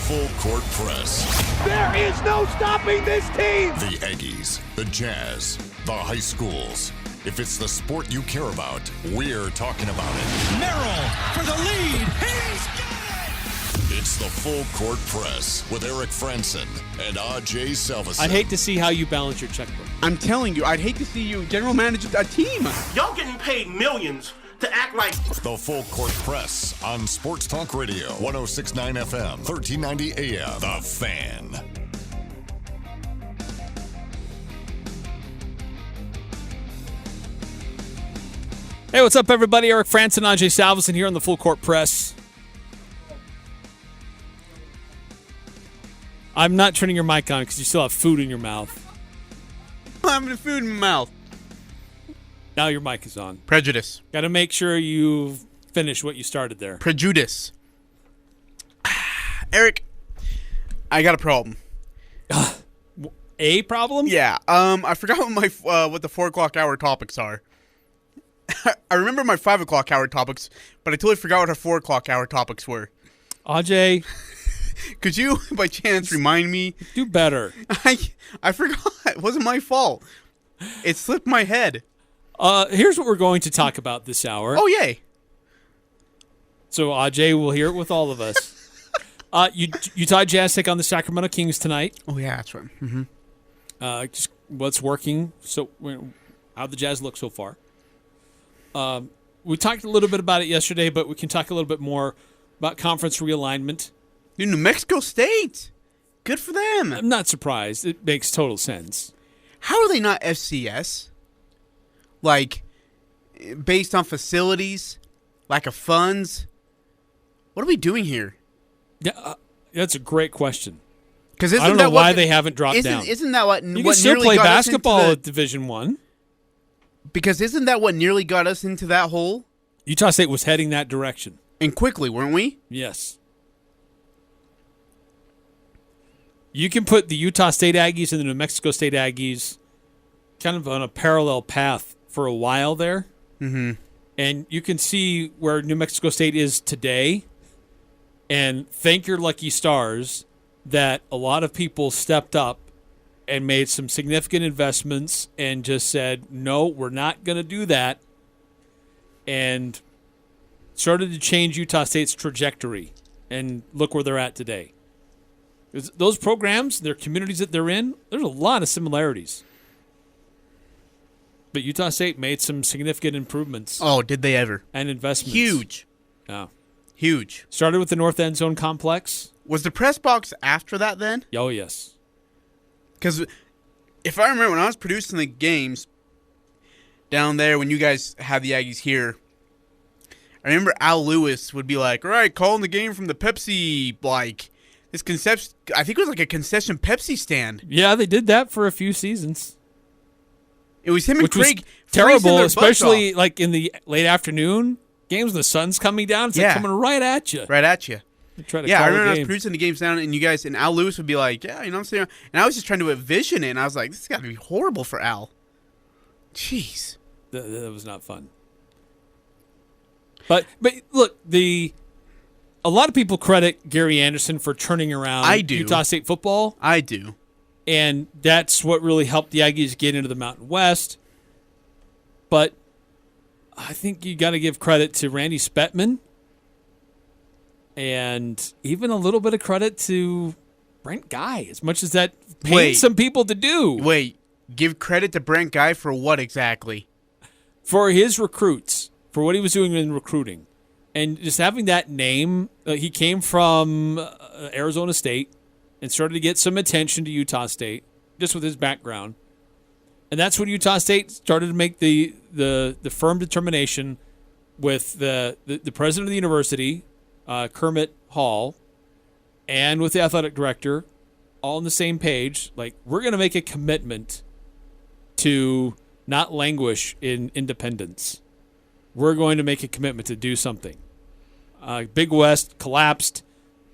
Full Court Press. There is no stopping this team! The Aggies, the Jazz, the high schools. If it's the sport you care about, we're talking about it. Merrill for the lead. He's got it! It's the Full Court Press with Eric Frandsen and Ajay Salvesen. I'd hate to see how you balance your checkbook. I'm telling you, I'd hate to see you general manage a team. Y'all getting paid millions to act like... The Full Court Press on Sports Talk Radio, 106.9 FM, 1390 AM. The Fan. Hey, what's up, everybody? Eric Frandsen, Ajay Salvesen here on the Full Court Press. I'm not turning your mic on because you still have food in your mouth. I'm having food in my mouth. Now your mic is on. Prejudice. Got to make sure you finish what you started there. Prejudice. Eric, I got a problem. A problem? Yeah. I forgot what the 4 o'clock hour topics are. I remember my 5 o'clock hour topics, but I totally forgot what our 4 o'clock hour topics were. Ajay, could you, by chance, remind me? do better. I forgot. It wasn't my fault. It slipped my head. Here's what we're going to talk about this hour. Oh, yay. So Ajay will hear it with all of us. Utah Jazz take on the Sacramento Kings tonight. Oh, yeah, that's right. Mm-hmm. Just what's working. So how the Jazz look so far. We talked a little bit about it yesterday, but we can talk a little bit more about conference realignment. Dude, New Mexico State. Good for them. I'm not surprised. It makes total sense. How are they not FCS? Like, based facilities, lack of funds? What are we doing here? Yeah, that's a great question. Because I don't know why they haven't dropped down. Isn't that what you can still play basketball at Division I? Because isn't that what nearly got us into that hole? Utah State was heading that direction. And quickly, weren't we? Yes. You can put the Utah State Aggies and the New Mexico State Aggies kind of on a parallel path for a while there. Mm-hmm. And you can see where New Mexico State is today. And thank your lucky stars that a lot of people stepped up and made some significant investments and just said, no, we're not going to do that. And started to change Utah State's trajectory. And look where they're at today. Those programs, their communities that they're in, there's a lot of similarities. But Utah State made some significant improvements. Oh, did they ever? And investments. Huge. Yeah. Huge. Started with the North End Zone complex. Was the press box after that then? Oh, yes. Because if I remember, when I was producing the games down there, when you guys had the Aggies here, I remember Al Lewis would be like, all right, calling the game from the Pepsi, like, this concession, I think it was like a concession Pepsi stand. Yeah, they did that for a few seasons. It was him and Craig. Terrible, especially like in the late afternoon games when the sun's coming down. It's like coming right at you. Right at you. I remember I was producing the games down, and you guys, and Al Lewis would be like, yeah, you know what I'm saying? And I was just trying to envision it, and I was like, this has got to be horrible for Al. Jeez. That was not fun. But look, a lot of people credit Gary Anderson for turning around Utah State football. I do. And that's what really helped the Aggies get into the Mountain West. But I think you got to give credit to Randy Spettman. And even a little bit of credit to Brent Guy, as much as that pains some people to do. Wait, give credit to Brent Guy for what exactly? For his recruits, for what he was doing in recruiting. And just having that name, he came from Arizona State and started to get some attention to Utah State, just with his background. And that's when Utah State started to make the firm determination with the president of the university, Kermit Hall, and with the athletic director, all on the same page. Like, we're going to make a commitment to not languish in independence. We're going to make a commitment to do something. Big West collapsed.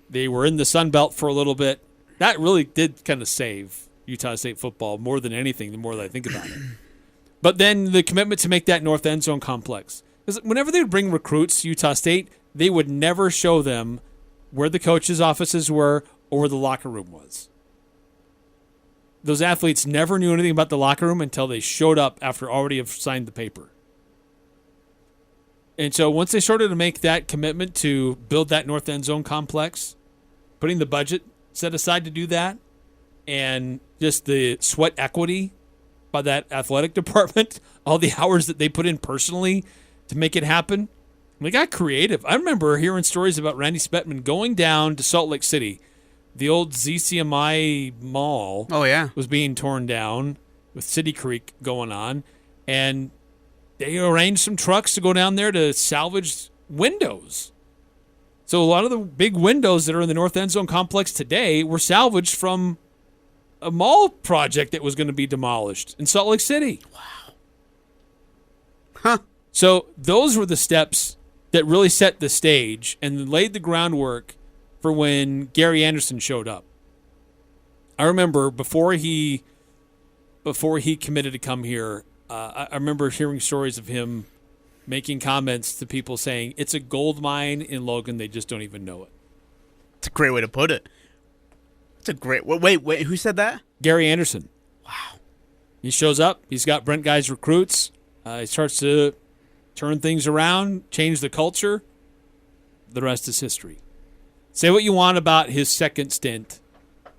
They were in the Sun Belt for a little bit. That really did kind of save Utah State football more than anything, the more that I think about it. But then the commitment to make that North End Zone complex. Because whenever they would bring recruits to Utah State, they would never show them where the coaches' offices were or where the locker room was. Those athletes never knew anything about the locker room until they showed up after already have signed the paper. And so once they started to make that commitment to build that North End Zone complex, putting the budget set aside to do that, and just the sweat equity by that athletic department, all the hours that they put in personally to make it happen, they got creative. I remember hearing stories about Randy Spetman going down to Salt Lake City. The old ZCMI mall was being torn down with City Creek going on, and they arranged some trucks to go down there to salvage windows. So a lot of the big windows that are in the North End Zone complex today were salvaged from a mall project that was going to be demolished in Salt Lake City. Wow. Huh. So those were the steps that really set the stage and laid the groundwork for when Gary Anderson showed up. I remember before he committed to come here, I remember hearing stories of him making comments to people saying, it's a gold mine in Logan, they just don't even know it. It's a great way to put it. It's a great... Wait, who said that? Gary Anderson. Wow. He shows up, he's got Brent Guy's recruits, he starts to turn things around, change the culture. The rest is history. Say what you want about his second stint.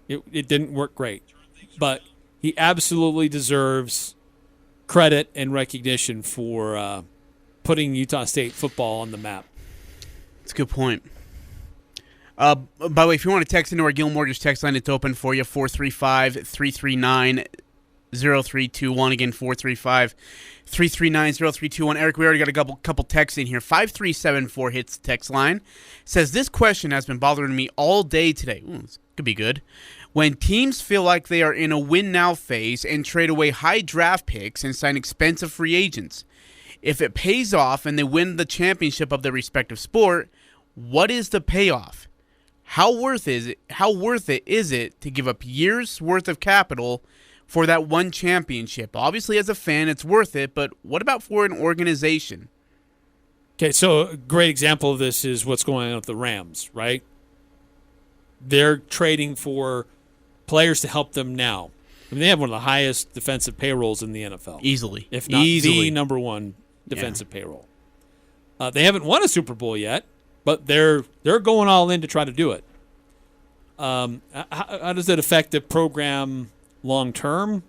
It didn't work great. But he absolutely deserves credit and recognition for putting Utah State football on the map. That's a good point. By the way, if you want to text into our Gil Mortgage text line, it's open for you, 435-339-0321. Again, 435-339-0321. Eric, we already got a couple texts in here. 5374 hits the text line. Says, this question has been bothering me all day today. Ooh, this could be good. When teams feel like they are in a win-now phase and trade away high draft picks and sign expensive free agents, if it pays off and they win the championship of their respective sport, what is the payoff? How worth it is it to give up years' worth of capital for that one championship? Obviously, as a fan, it's worth it, but what about for an organization? Okay, so a great example of this is what's going on with the Rams, right? They're trading for players to help them now. I mean, they have one of the highest defensive payrolls in the NFL. Easily. If not the number one defensive payroll. They haven't won a Super Bowl yet, but they're going all in to try to do it. How does it affect the program long term?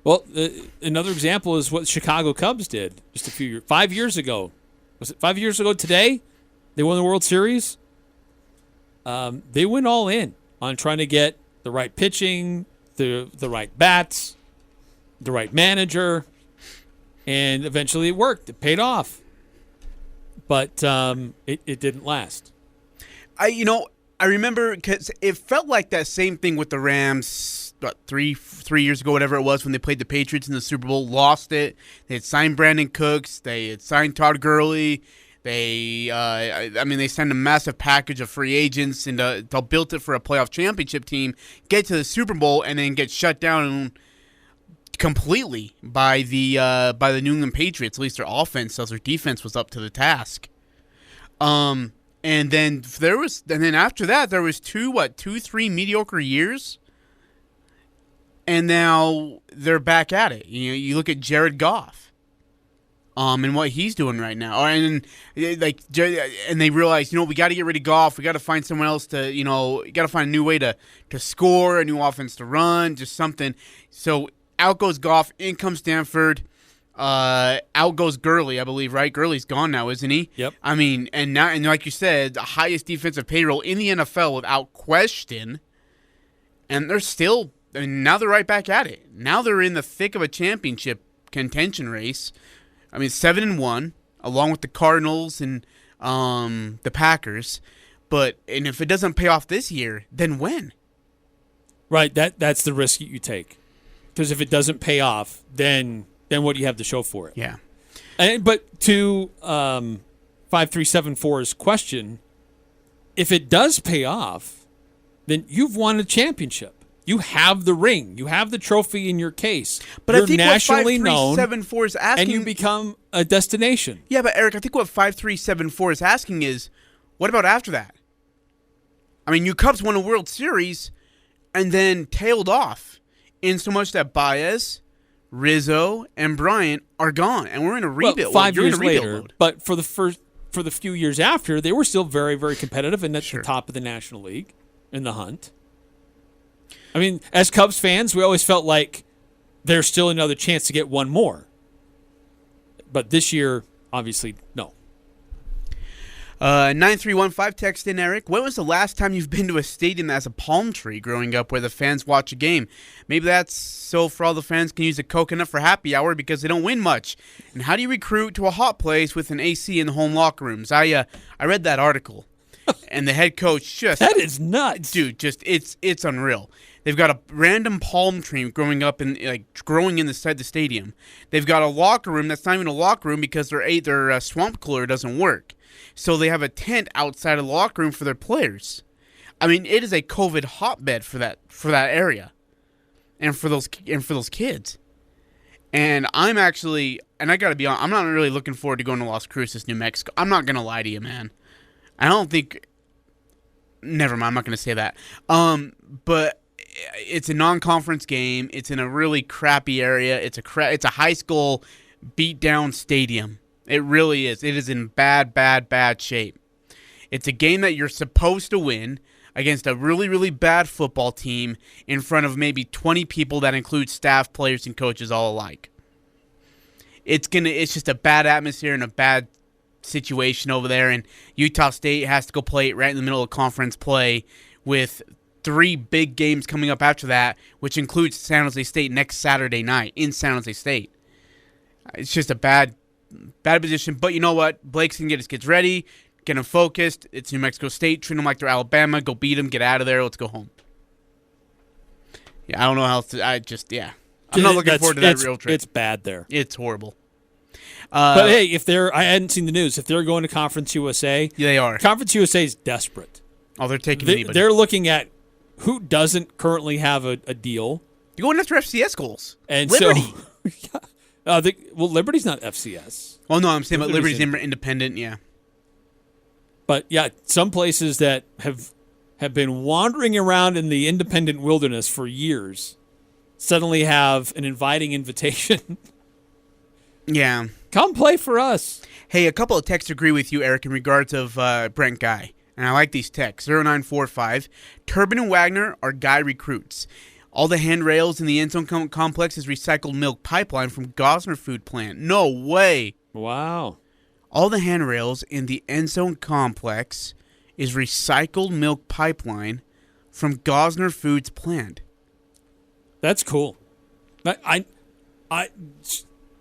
Well, another example is what Chicago Cubs did just 5 years ago. Was it 5 years ago today? They won the World Series. They went all in on trying to get the right pitching, the right bats, the right manager, and eventually it worked. It paid off. But it didn't last. I remember because it felt like that same thing with the Rams, what, three years ago, whatever it was, when they played the Patriots in the Super Bowl, lost it. They had signed Brandon Cooks. They had signed Todd Gurley. They signed a massive package of free agents and they built it for a playoff championship team, get to the Super Bowl, and then get shut down completely by the New England Patriots. At least their offense, as their defense was up to the task. And then after that there was 2-3 mediocre years, and now they're back at it. You look at Jared Goff. And what he's doing right now, and they realize, we got to get rid of Goff. We got to find someone else to, got to find a new way to score, a new offense to run, just something. So out goes Goff, in comes Stanford, out goes Gurley, I believe, right? Gurley's gone now, isn't he? Yep. I mean, and like you said, the highest defensive payroll in the NFL without question, and they're still, now they're right back at it. Now they're in the thick of a championship contention race. I mean, 7-1, along with the Cardinals and the Packers. And if it doesn't pay off this year, then when? Right, that's the risk you take. Because if it doesn't pay off, then what do you have to show for it? Yeah. But to 5374's question, if it does pay off, then you've won a championship. You have the ring. You have the trophy in your case. But you're I think nationally what 5374 is asking, and you become a destination. Yeah, but Eric, I think what 5374 is asking is, what about after that? I mean, you Cubs won a World Series and then tailed off in so much that Baez, Rizzo, and Bryant are gone, and we're in a rebuild. Well, 5 You're in years a rebuild later, mode. but for the few years after, they were still very, very competitive and at the top of the National League in the hunt. I mean, as Cubs fans, we always felt like there's still another chance to get one more. But this year, obviously, no. 9315 text in, Eric. When was the last time you've been to a stadium that has a palm tree growing up where the fans watch a game? Maybe that's so for all the fans can use a coconut for happy hour because they don't win much. And how do you recruit to a hot place with an AC in the home locker rooms? I read that article, and the head coach that is nuts, dude. It's unreal. They've got a random palm tree growing inside the stadium. They've got a locker room that's not even a locker room because their swamp cooler doesn't work. So they have a tent outside of the locker room for their players. I mean, it is a COVID hotbed for that area, and for those kids. And I gotta be honest, I'm not really looking forward to going to Las Cruces, New Mexico. I'm not gonna lie to you, man. I don't think. Never mind, I'm not gonna say that. But it's a non-conference game. It's in a really crappy area. It's a high school beat-down stadium. It really is. It is in bad, bad, bad shape. It's a game that you're supposed to win against a really, really bad football team in front of maybe 20 people that include staff, players, and coaches all alike. It's just a bad atmosphere and a bad situation over there, and Utah State has to go play it right in the middle of conference play with 3 big games coming up after that, which includes San Jose State next Saturday night in San Jose State. It's just a bad position, but you know what? Blake's going to get his kids ready, get them focused. It's New Mexico State. Treat them like they're Alabama. Go beat them. Get out of there. Let's go home. Yeah, I don't know how else to... I'm not looking forward to that real trip. It's bad there. It's horrible. But hey, I hadn't seen the news. If they're going to Conference USA... Yeah, they are. Conference USA is desperate. Oh, they're taking anybody. They're looking at who doesn't currently have a deal. You're going after FCS goals. And Liberty. Liberty's not FCS. Oh, no, I'm saying about Liberty's independent, yeah. But, yeah, some places that have been wandering around in the independent wilderness for years suddenly have an inviting invitation. Yeah. Come play for us. Hey, a couple of texts agree with you, Eric, in regards of Brent Guy. And I like these texts. 0945. Turbin and Wagner are Guy recruits. All the handrails in the end zone complex is recycled milk pipeline from Gosner Food Plant. No way. Wow. All the handrails in the end zone complex is recycled milk pipeline from Gosner Foods Plant. That's cool.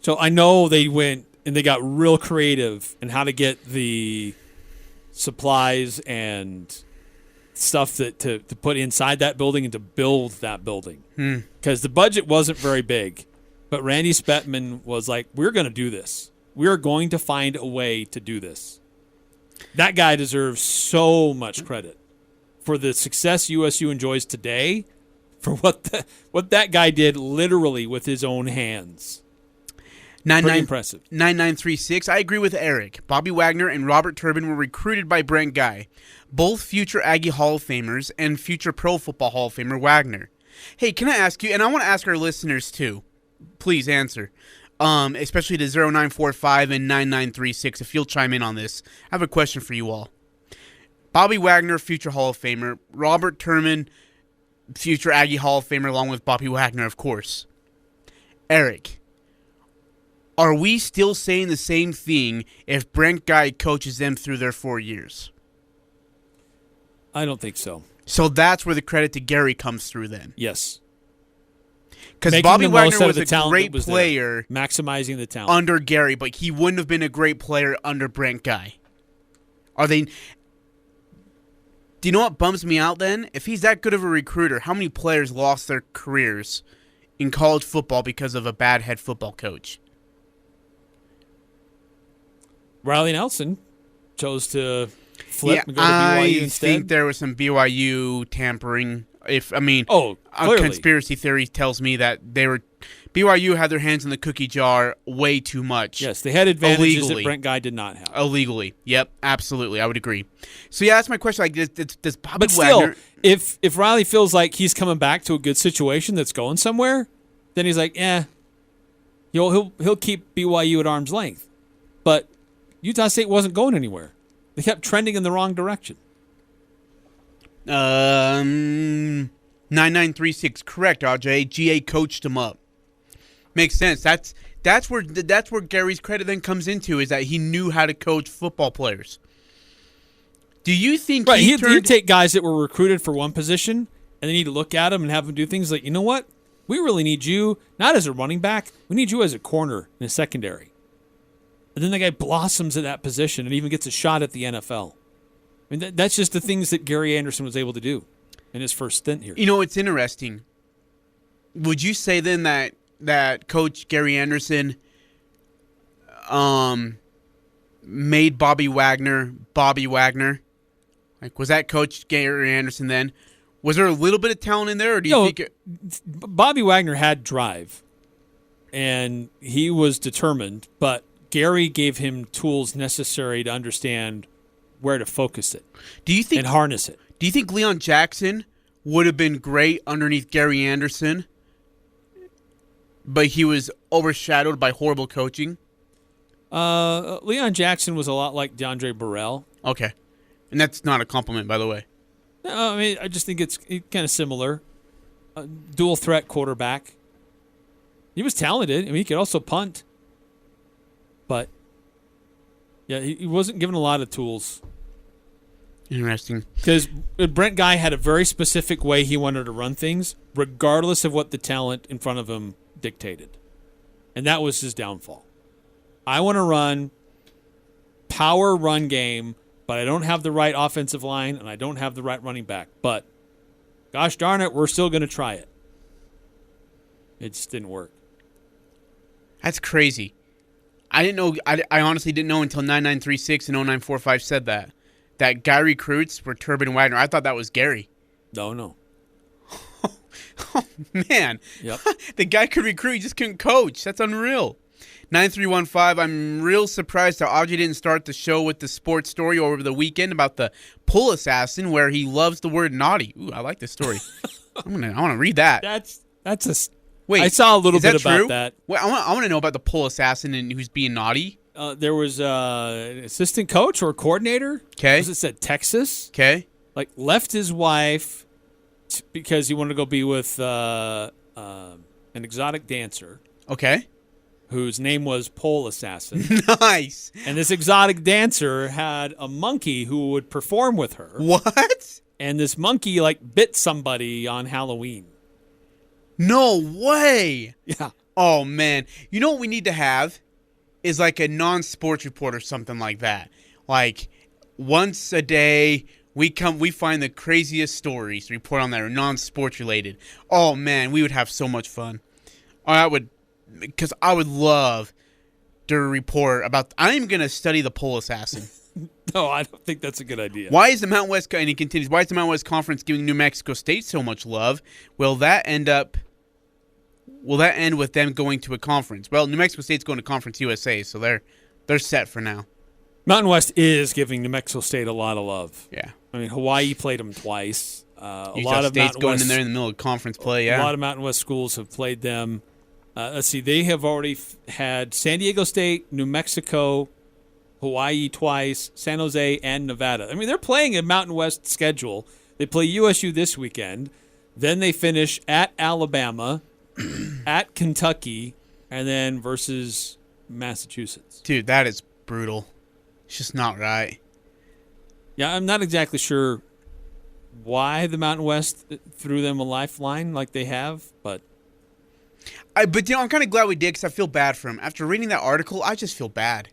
So I know they went and they got real creative in how to get the supplies and stuff to put inside that building and to build that building. Because the budget wasn't very big. But Randy Spetman was like, we're going to do this. We're going to find a way to do this. That guy deserves so much credit for the success USU enjoys today, for what that guy did literally with his own hands. Pretty impressive. 9936. I agree with Eric. Bobby Wagner and Robert Turbin were recruited by Brent Guy, both future Aggie Hall of Famers and future Pro Football Hall of Famer Wagner. Hey, can I ask you, and I want to ask our listeners too, please answer, especially to 0945 and 9936, if you'll chime in on this. I have a question for you all. Bobby Wagner, future Hall of Famer. Robert Turbin, future Aggie Hall of Famer, along with Bobby Wagner, of course. Eric, are we still saying the same thing if Brent Guy coaches them through their 4 years? I don't think so. So that's where the credit to Gary comes through then. Yes. Because Bobby Wagner was a great player. Maximizing the talent. Under Gary, but he wouldn't have been a great player under Brent Guy. Are they... Do you know what bums me out then? If he's that good of a recruiter, how many players lost their careers in college football because of a bad head football coach? Riley Nelson chose to flip and go to BYU instead. I think there was some BYU tampering. A clearly. conspiracy theory tells me that they were BYU had their hands in the cookie jar way too much. Yes, they had advantages illegally. that Brent Guy did not have. Illegally. Yep, absolutely. I would agree. So, yeah, that's my question. Like, does Bobby But still, Wagner... if Riley feels like he's coming back to a good situation that's going somewhere, then he's like, he'll keep BYU at arm's length. But Utah State wasn't going anywhere. They kept trending in the wrong direction. 9936, correct, Ajay. GA coached him up. Makes sense. That's where Gary's credit then comes into, is that he knew how to coach football players. Do you think he'd take guys that were recruited for one position, and then he'd look at them and have them do things like, you know what? We really need you, not as a running back. We need you as a corner in a secondary. And then the guy blossoms at that position and even gets a shot at the NFL. I mean, that's just the things that Gary Anderson was able to do in his first stint here. You know, it's interesting. Would you say then that Coach Gary Anderson made Bobby Wagner? Like, was that Coach Gary Anderson then? Was there a little bit of talent in there, or do you think Bobby Wagner had drive, and he was determined, but Gary gave him tools necessary to understand where to focus it and harness it. Do you think Leon Jackson would have been great underneath Gary Anderson, but he was overshadowed by horrible coaching? Leon Jackson was a lot like DeAndre Burrell. Okay. And that's not a compliment, by the way. No, I mean, I just think it's kind of similar. Dual threat quarterback. He was talented. I mean, he could also punt. But, yeah, he wasn't given a lot of tools. Interesting. Because Brent Guy had a very specific way he wanted to run things, regardless of what the talent in front of him dictated. And that was his downfall. I want to run power run game, but I don't have the right offensive line and I don't have the right running back. But, gosh darn it, we're still going to try it. It just didn't work. That's crazy. I didn't know. I honestly didn't know until 9936 and 0945 said that Guy recruits were Turbin and Wagner. I thought that was Gary. No. Oh, man. Yep. The guy could recruit. He just couldn't coach. That's unreal. 9315, I'm real surprised that Ajay didn't start the show with the sports story over the weekend about the pull assassin where he loves the word naughty. Ooh, I like this story. I want to read that. That's a... Wait, I saw a little bit true? about that. Well, I want to know about the pull assassin and who's being naughty. There was an assistant coach or coordinator. Okay. It said Texas. Okay. Like, left his wife because he wanted to go be with an exotic dancer. Okay. Whose name was Pole Assassin. Nice. And this exotic dancer had a monkey who would perform with her. What? And this monkey, like, bit somebody on Halloween. No way. Yeah. Oh, man. You know what we need to have is like a non-sports report or something like that. Like, once a day, we find the craziest stories to report on that are non-sports related. Oh, man, we would have so much fun. Because I would love to report about... I'm going to study the pole assassin. No, I don't think that's a good idea. Why is the Mountain West... And he continues, why is the Mountain West Conference giving New Mexico State so much love? Will that end with them going to a conference? Well, New Mexico State's going to Conference USA, so they're set for now. Mountain West is giving New Mexico State a lot of love. Yeah. I mean, Hawaii played them twice. A Utah lot of State's Mountain going West, in there in the middle of conference play, yeah. A lot of Mountain West schools have played them. Let's see, they have already had San Diego State, New Mexico, Hawaii twice, San Jose, and Nevada. I mean, they're playing a Mountain West schedule. They play USU this weekend. Then they finish at Alabama, at Kentucky, and then versus Massachusetts. Dude, that is brutal. It's just not right. Yeah, I'm not exactly sure why the Mountain West threw them a lifeline like they have, but... But I'm kind of glad we did because I feel bad for him. After reading that article, I just feel bad.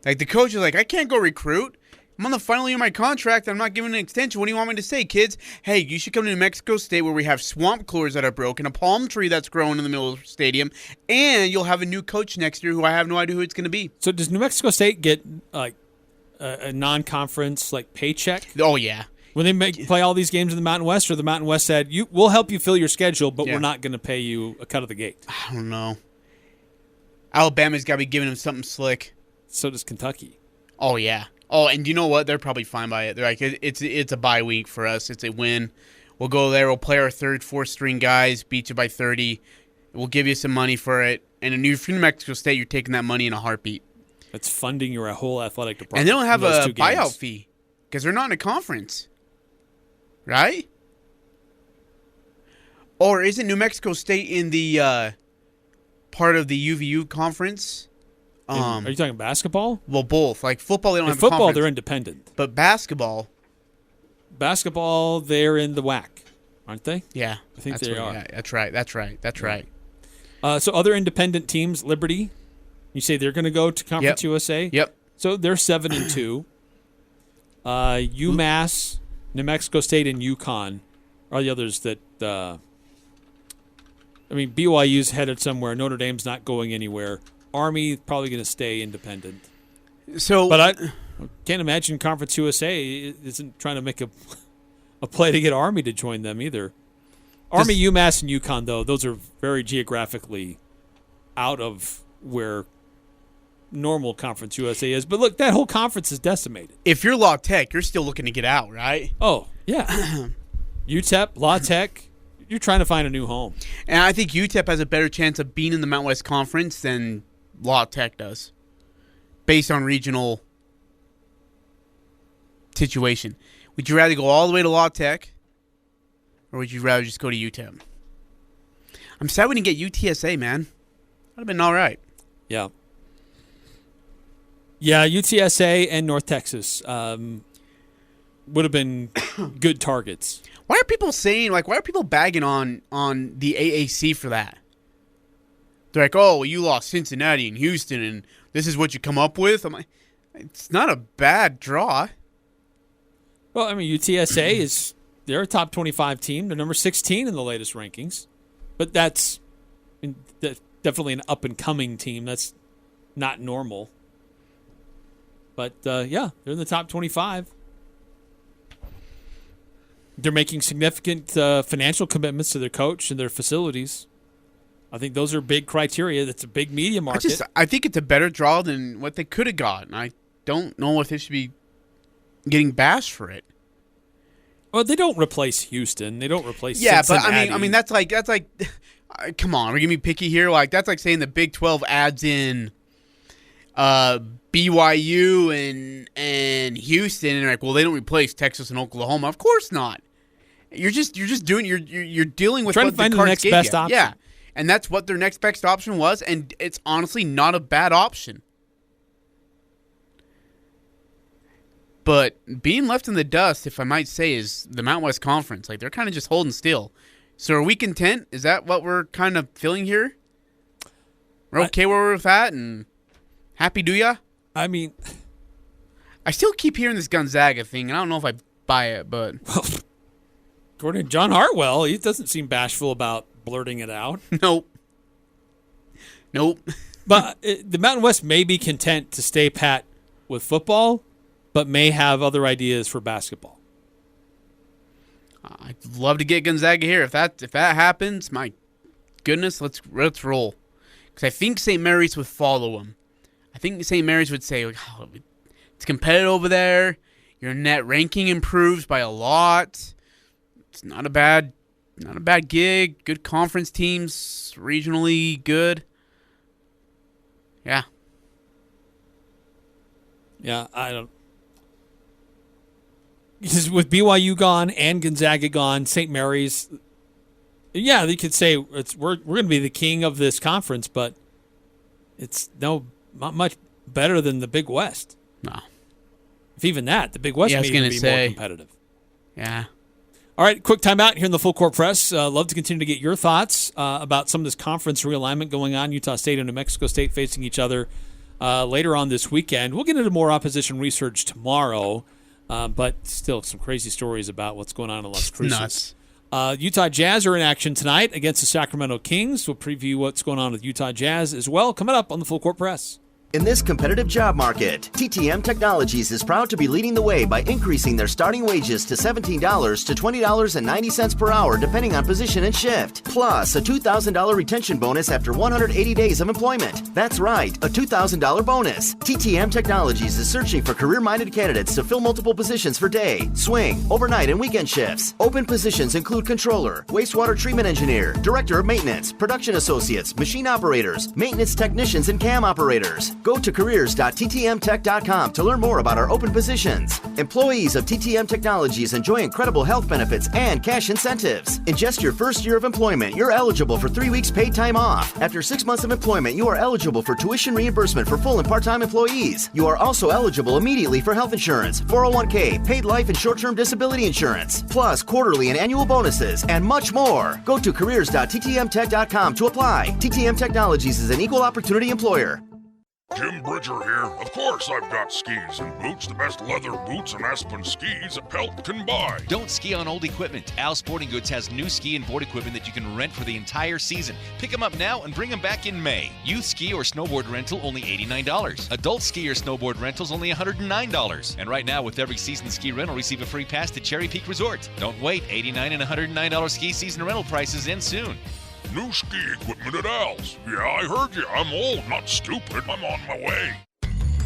Like, the coach is like, I can't go recruit. I'm on the final year of my contract. I'm not giving an extension. What do you want me to say, kids? Hey, you should come to New Mexico State where we have swamp clears that are broken, a palm tree that's growing in the middle of the stadium, and you'll have a new coach next year who I have no idea who it's going to be. So does New Mexico State get, like, a non-conference, like, paycheck? Oh, yeah. When they play all these games in the Mountain West, or the Mountain West said, we'll help you fill your schedule, but Yeah. we're not going to pay you a cut of the gate. I don't know. Alabama's got to be giving them something slick. So does Kentucky. Oh, yeah. Oh, and you know what? They're probably fine by it. They're like, it's a bye week for us. It's a win. We'll go there. We'll play our third, fourth string guys, beat you by 30. We'll give you some money for it. And if you're New Mexico State, you're taking that money in a heartbeat. That's funding your whole athletic department. And they don't have in those a two games. buyout fee because they're not in a conference. Right? Or isn't New Mexico State in the part of the UVU conference? Are you talking basketball? Well, both. Like football, they don't In have a football, conference. they're independent. But basketball, They're in the WAC, aren't they? yeah. I think that's they what- are. yeah, that's right. That's right. So other independent teams, Liberty, you say they're going to go to Conference USA? Yep. So they're 7-2. UMass, New Mexico State, and UConn are the others that. BYU's headed somewhere. Notre Dame's not going anywhere. Army probably going to stay independent. So, But I can't imagine Conference USA isn't trying to make a play to get Army to join them either. Army, UMass, and UConn, though, those are very geographically out of where normal Conference USA is. But look, that whole conference is decimated. if you're La Tech, you're still looking to get out, right? Oh, yeah. UTEP, La Tech, you're trying to find a new home. And I think UTEP has a better chance of being in the Mountain West Conference than La Tech does, based on regional situation. Would you rather go all the way to La Tech, or would you rather just go to UTEP? I'm sad we didn't get UTSA, man. That'd have been all right. Yeah. Yeah, UTSA and North Texas would have been good targets. Why are people saying, why are people bagging on the AAC for that? They're like, oh, well, you lost Cincinnati and Houston, and this is what you come up with? I'm like, it's not a bad draw. Well, UTSA they're a top 25 team. They're number 16 in the latest rankings. But that's definitely an up-and-coming team. That's not normal. But, yeah, they're in the top 25. They're making significant financial commitments to their coach and their facilities. I think those are big criteria. That's a big media market. I think it's a better draw than what they could have gotten. I don't know if they should be getting bashed for it. Well, they don't replace Houston. They don't replace but Cincinnati. I mean that's like come on, we're gonna be picky here. Like that's like saying the Big 12 adds in BYU and Houston, and like, well, they don't replace Texas and Oklahoma. Of course not. You're dealing with trying what to find the the cards next gave best you. option. Yeah, and that's what their next best option was, and it's honestly not a bad option. But being left in the dust, if I might say, is the Mountain West Conference. Like, they're kind of just holding still. So are we content? Is that what we're kind of feeling here? We're okay where we're at and happy do ya? I mean, I still keep hearing this Gonzaga thing, and I don't know if I buy it, but according to John Hartwell, he doesn't seem bashful about blurting it out. nope. But the Mountain West may be content to stay pat with football, but may have other ideas for basketball. I'd love to get Gonzaga here. If that happens, my goodness, let's roll. Because I think St. Mary's would follow them. I think St. Mary's would say, oh, it's competitive over there. Your net ranking improves by a lot. It's not a bad gig. Good conference teams, regionally good. Yeah. Yeah, I don't. Because with BYU gone and Gonzaga gone, St. Mary's, yeah, they could say we're going to be the king of this conference, but it's not much better than the Big West. No. If even that, the Big West may even be more competitive. Yeah. All right, quick timeout here in the Full Court Press. Love to continue to get your thoughts about some of this conference realignment going on. Utah State and New Mexico State facing each other later on this weekend. We'll get into more opposition research tomorrow. But still some crazy stories about what's going on in Las Cruces. Nuts. Utah Jazz are in action tonight against the Sacramento Kings. We'll preview what's going on with Utah Jazz as well. Coming up on the Full Court Press. In this competitive job market, TTM Technologies is proud to be leading the way by increasing their starting wages to $17 to $20.90 per hour depending on position and shift, plus a $2,000 retention bonus after 180 days of employment. That's right, a $2,000 bonus. TTM Technologies is searching for career-minded candidates to fill multiple positions for day, swing, overnight, and weekend shifts. Open positions include controller, wastewater treatment engineer, director of maintenance, production associates, machine operators, maintenance technicians, and cam operators. Go to careers.ttmtech.com to learn more about our open positions. Employees of TTM Technologies enjoy incredible health benefits and cash incentives. In just your first year of employment, you're eligible for 3 weeks paid time off. After 6 months of employment, you are eligible for tuition reimbursement for full and part-time employees. You are also eligible immediately for health insurance, 401k, paid life and short-term disability insurance, plus quarterly and annual bonuses, and much more. Go to careers.ttmtech.com to apply. TTM Technologies is an equal opportunity employer. Jim Bridger here. Of course I've got skis and boots, the best leather boots and Aspen skis a Pelt can buy. Don't ski on old equipment. Al Sporting Goods has new ski and board equipment that you can rent for the entire season. Pick them up now and bring them back in May. Youth ski or snowboard rental only $89. Adult ski or snowboard rentals only $109. And right now with every season ski rental, receive a free pass to Cherry Peak Resort. Don't wait. $89 and $109 ski season rental prices end soon. New ski equipment at Al's. Yeah, I heard you. I'm old, not stupid. I'm on my way.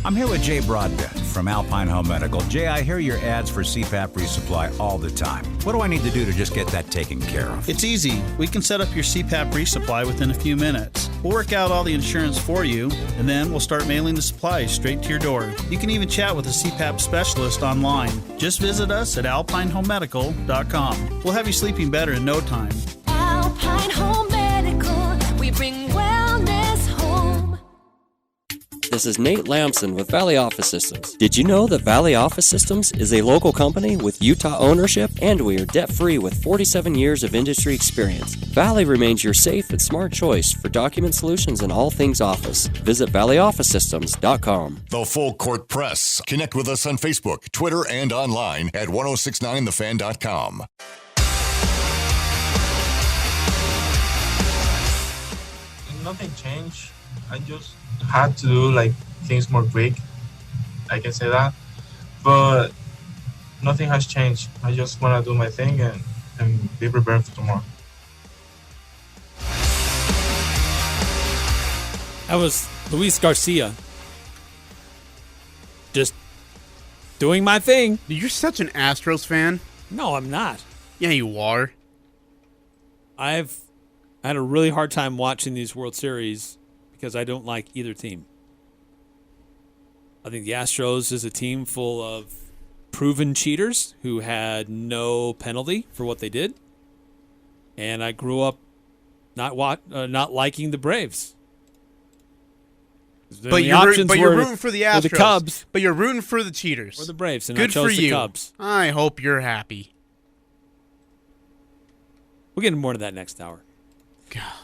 I'm here with Jay Broadbent from Alpine Home Medical. Jay, I hear your ads for CPAP resupply all the time. What do I need to do to just get that taken care of? It's easy. We can set up your CPAP resupply within a few minutes. We'll work out all the insurance for you, and then we'll start mailing the supplies straight to your door. You can even chat with a CPAP specialist online. Just visit us at alpinehomemedical.com. We'll have you sleeping better in no time. Alpine Home Medical, we bring wellness home. This is Nate Lamson with Valley Office Systems. Did you know that Valley Office Systems is a local company with Utah ownership, and we are debt-free with 47 years of industry experience? Valley remains your safe and smart choice for document solutions and all things office. Visit valleyofficesystems.com. The Full Court Press. Connect with us on Facebook, Twitter, and online at 1069thefan.com. Nothing changed. I just had to do things more quick. I can say that, but nothing has changed. I just want to do my thing and be prepared for tomorrow. That was Luis Garcia. Just doing my thing. You're such an Astros fan. No, I'm not. Yeah, you are. I've had a really hard time watching these World Series because I don't like either team. I think the Astros is a team full of proven cheaters who had no penalty for what they did. And I grew up not liking the Braves. But you're rooting for the Astros. The Cubs. But you're rooting for the cheaters. Or the Braves. And Good I chose for the you. Cubs. I hope you're happy. We'll get into more of that next hour. God,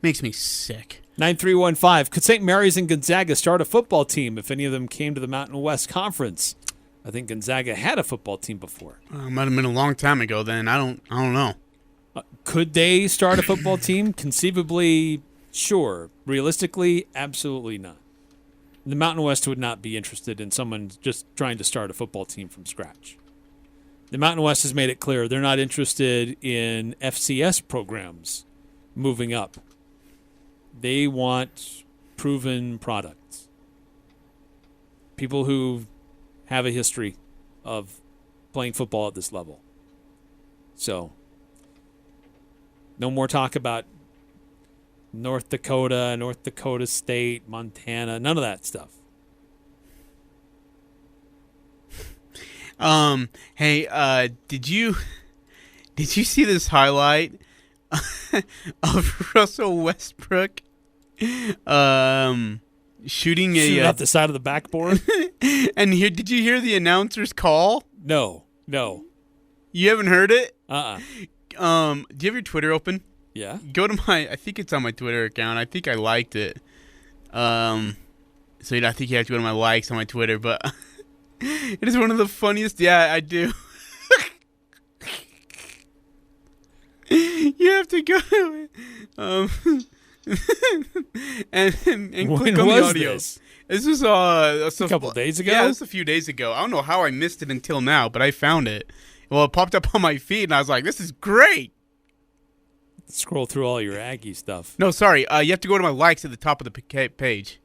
makes me sick. 9315. Could St. Mary's and Gonzaga start a football team if any of them came to the Mountain West Conference? I think Gonzaga had a football team before. Might have been a long time ago then. I don't know. Could they start a football team? Conceivably, sure. Realistically, absolutely not. The Mountain West would not be interested in someone just trying to start a football team from scratch. The Mountain West has made it clear they're not interested in FCS programs moving up. They want proven products. People who have a history of playing football at this level. So, no more talk about North Dakota State, Montana, none of that stuff. Hey, did you see this highlight of Russell Westbrook shooting off the side of the backboard? And did you hear the announcer's call? No. You haven't heard it? Uh-uh. Do you have your Twitter open? Yeah. Go to I think it's on my Twitter account. I think I liked it. So I think you have to go to my likes on my Twitter, but it is one of the funniest. Yeah, I do. You have to go to it. and When click on the was audio. this? This was A couple days ago? Yeah, this was a few days ago. I don't know how I missed it until now, but I found it. Well, it popped up on my feed, and I was like, "This is great." Scroll through all your Aggie stuff. No, sorry. You have to go to my likes at the top of the page.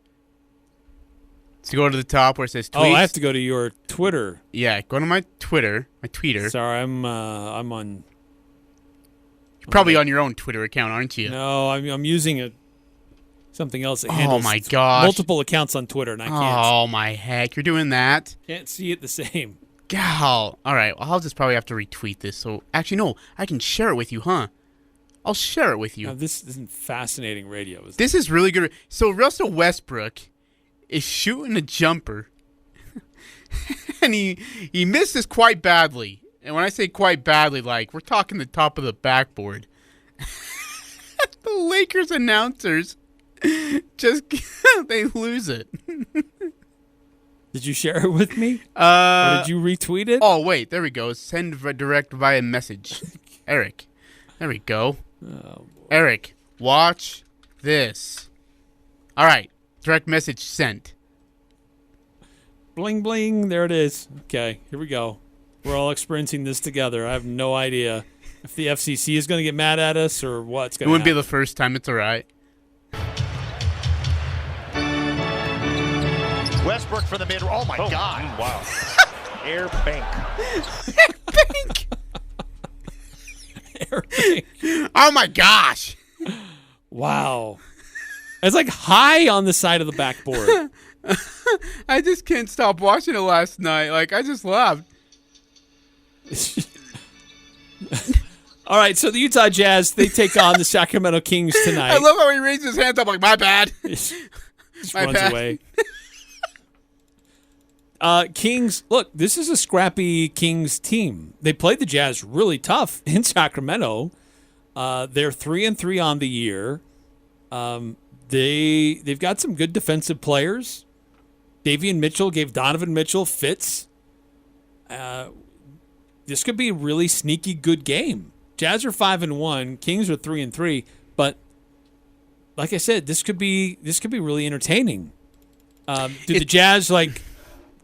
So go to the top where it says tweets. Oh, I have to go to your Twitter. Yeah, go to my Twitter, my tweeter. Sorry, I'm on. You're probably on your own Twitter account, aren't you? No, I'm using something else that Oh handles my gosh. multiple accounts on Twitter, and I can't. Oh my heck, you're doing that? Can't see it the same. Gal. All right, well, I'll just probably have to retweet this. So actually, no, I can share it with you, huh? I'll share it with you. Now, this isn't fascinating radio. This is really good. So Russell Westbrook is shooting a jumper, and he misses quite badly. And when I say quite badly, like we're talking the top of the backboard. The Lakers announcers just they lose it. Did you share it with me? Or did you retweet it? Oh wait, there we go. Send direct via message. Eric, there we go. Oh, Eric, watch this. All right, direct message sent. Bling bling, there it is. Okay, here we go. We're all experiencing this together. I have no idea if the FCC is going to get mad at us or what's going to happen. It wouldn't be the first time. It's all right. Westbrook for the mid. Oh, my God. Wow. Air bank. Bank. Oh, my gosh. Wow. It's like high on the side of the backboard. I just can't stop watching it last night. Like, I just laughed. All right, so the Utah Jazz, they take on the Sacramento Kings tonight. I love how he raises his hands up like, my bad. Just My runs bad. away. Kings, look, this is a scrappy Kings team. They played the Jazz really tough in Sacramento. They're 3-3 on the year. They've got some good defensive players. Davion Mitchell gave Donovan Mitchell fits. This could be a really sneaky good game. Jazz are 5-1, Kings are 3-3, but like I said, this could be really entertaining. Do the Jazz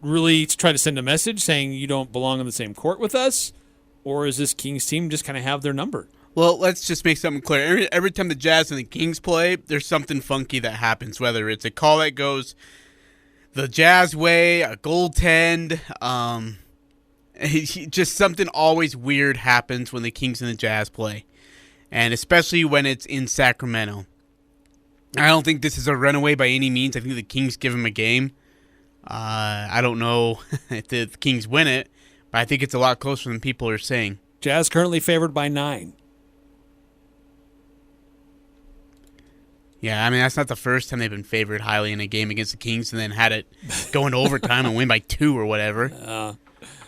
really try to send a message saying you don't belong on the same court with us, or is this Kings team just kind of have their number? Well, let's just make something clear. Every time the Jazz and the Kings play, there's something funky that happens, whether it's a call that goes the Jazz way, a goaltend, just something always weird happens when the Kings and the Jazz play, and especially when it's in Sacramento. I don't think this is a runaway by any means. I think the Kings give them a game. I don't know if the Kings win it, but I think it's a lot closer than people are saying. Jazz currently favored by 9. Yeah, I mean, that's not the first time they've been favored highly in a game against the Kings and then had it go into overtime and win by 2 or whatever.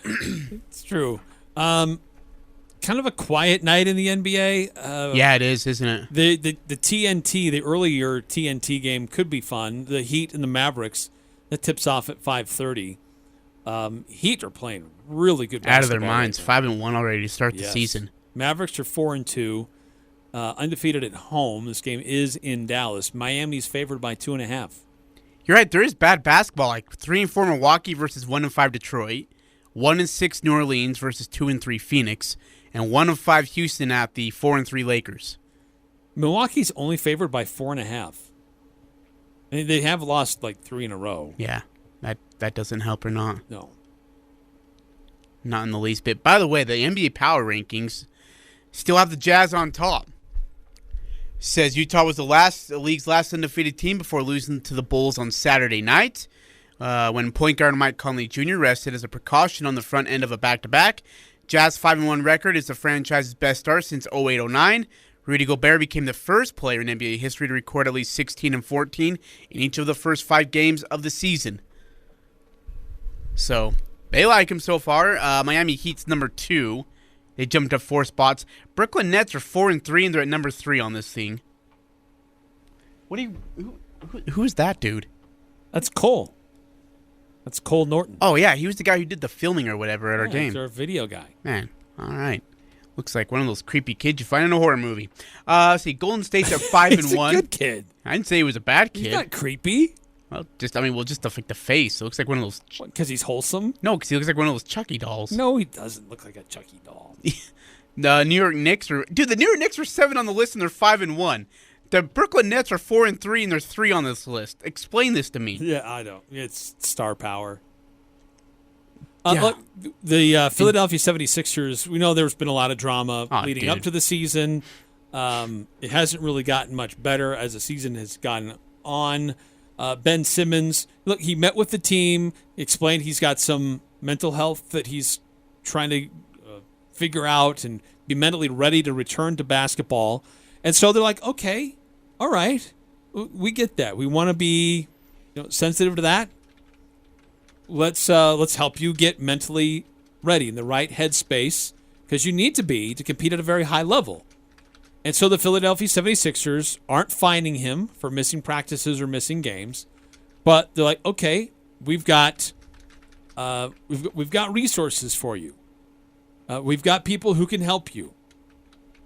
It's true. Kind of a quiet night in the NBA. Yeah, it is, isn't it? The TNT, the earlier TNT game could be fun. The Heat and the Mavericks, that tips off at 5:30. Heat are playing really good basketball. Out of their minds, 5-1 already to start the season. Mavericks are 4-2, undefeated at home. This game is in Dallas. Miami's favored by 2.5. You're right. There is bad basketball, like 3-4 Milwaukee versus 1-5 Detroit, 1-6 New Orleans versus 2-3 Phoenix, and 1-5 Houston at the 4-3 Lakers. Milwaukee's only favored by 4.5. I mean, they have lost like 3 in a row. Yeah, that doesn't help or not. No. Not in the least bit. By the way, the NBA Power Rankings still have the Jazz on top. Says Utah was the league's last undefeated team before losing to the Bulls on Saturday night. When point guard Mike Conley Jr. rested as a precaution on the front end of a back-to-back. Jazz 5-1 record is the franchise's best start since 08-09. Rudy Gobert became the first player in NBA history to record at least 16 and 14 in each of the first 5 games of the season. So, they like him so far. Miami Heat's number 2. They jumped up 4 spots. Brooklyn Nets are 4-3, and they're at number 3 on this thing. Who's that dude? That's Cole. That's Cole Norton. Oh, yeah, he was the guy who did the filming or whatever at our game. He's our video guy. Man, all right. Looks like one of those creepy kids you find in a horror movie. Let's see, Golden State's at 5-1. He's a good kid. I didn't say he was a bad kid. He's not creepy. Well, just the face. It looks like one of those. Because he's wholesome? No, because he looks like one of those Chucky dolls. No, he doesn't look like a Chucky doll. The New York Knicks were 7 on the list and they're 5-1. The Brooklyn Nets are 4-3 and they're 3 on this list. Explain this to me. Yeah, I know. It's star power. Yeah. Look, the Philadelphia 76ers, we know there's been a lot of drama leading up to the season. It hasn't really gotten much better as the season has gone on. Ben Simmons, look, he met with the team, explained he's got some mental health that he's trying to figure out and be mentally ready to return to basketball. And so they're like, okay, all right, we get that. We want to be sensitive to that. Let's help you get mentally ready in the right headspace because you need to be to compete at a very high level. And so the Philadelphia 76ers aren't fining him for missing practices or missing games, but they're like, okay, we've got resources for you. We've got people who can help you.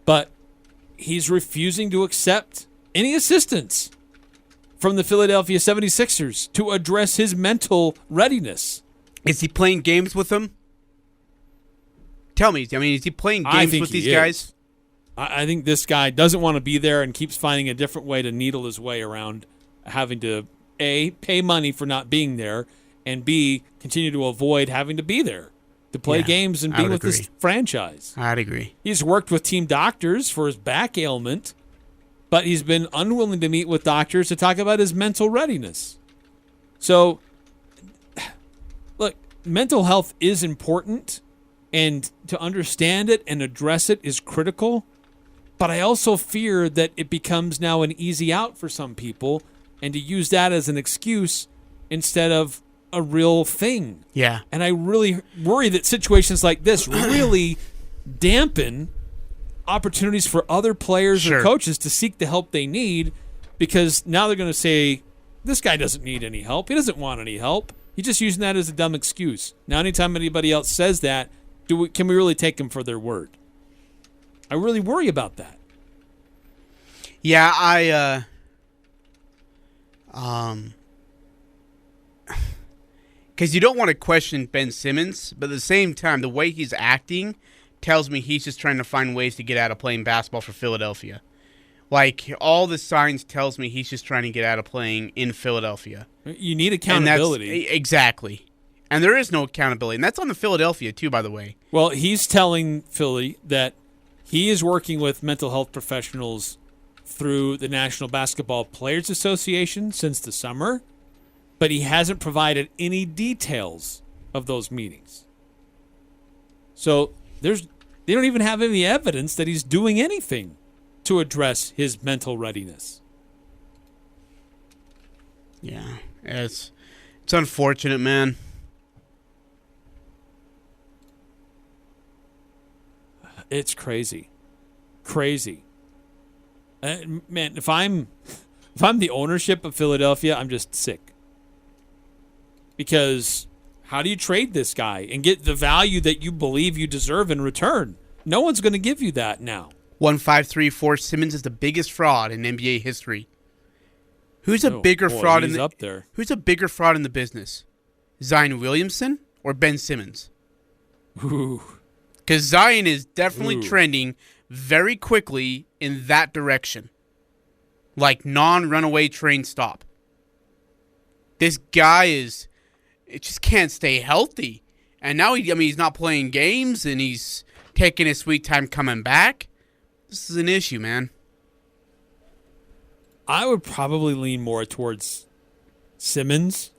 But he's refusing to accept any assistance from the Philadelphia 76ers to address his mental readiness. Is he playing games with them? Tell me, is he playing games with these guys? I think this guy doesn't want to be there and keeps finding a different way to needle his way around having to, A, pay money for not being there, and B, continue to avoid having to be there to play games and be with this franchise. I'd agree. He's worked with team doctors for his back ailment, but he's been unwilling to meet with doctors to talk about his mental readiness. So, look, mental health is important, and to understand it and address it is critical. But I also fear that it becomes now an easy out for some people and to use that as an excuse instead of a real thing. Yeah. And I really worry that situations like this really dampen opportunities for other players or coaches to seek the help they need because now they're going to say, this guy doesn't need any help. He doesn't want any help. He's just using that as a dumb excuse. Now, anytime anybody else says that, can we really take them for their word? I really worry about that. Yeah, because you don't want to question Ben Simmons, but at the same time, the way he's acting tells me he's just trying to find ways to get out of playing basketball for Philadelphia. Like, all the signs tells me he's just trying to get out of playing in Philadelphia. You need accountability. Exactly. And there is no accountability. And that's on the Philadelphia, too, by the way. Well, he's telling Philly that he is working with mental health professionals through the National Basketball Players Association since the summer, but he hasn't provided any details of those meetings. So they don't even have any evidence that he's doing anything to address his mental readiness. Yeah, it's unfortunate, man. It's crazy. Man, if I'm the ownership of Philadelphia, I'm just sick. Because how do you trade this guy and get the value that you believe you deserve in return? No one's going to give you that now. 1534 Simmons is the biggest fraud in NBA history. Who's a bigger fraud in the up there? Who's a bigger fraud in the business? Zion Williamson or Ben Simmons? Ooh. Because Zion is definitely trending very quickly in that direction. Like non-runaway train stop. This guy it just can't stay healthy. And now he's not playing games and he's taking his sweet time coming back. This is an issue, man. I would probably lean more towards Simmons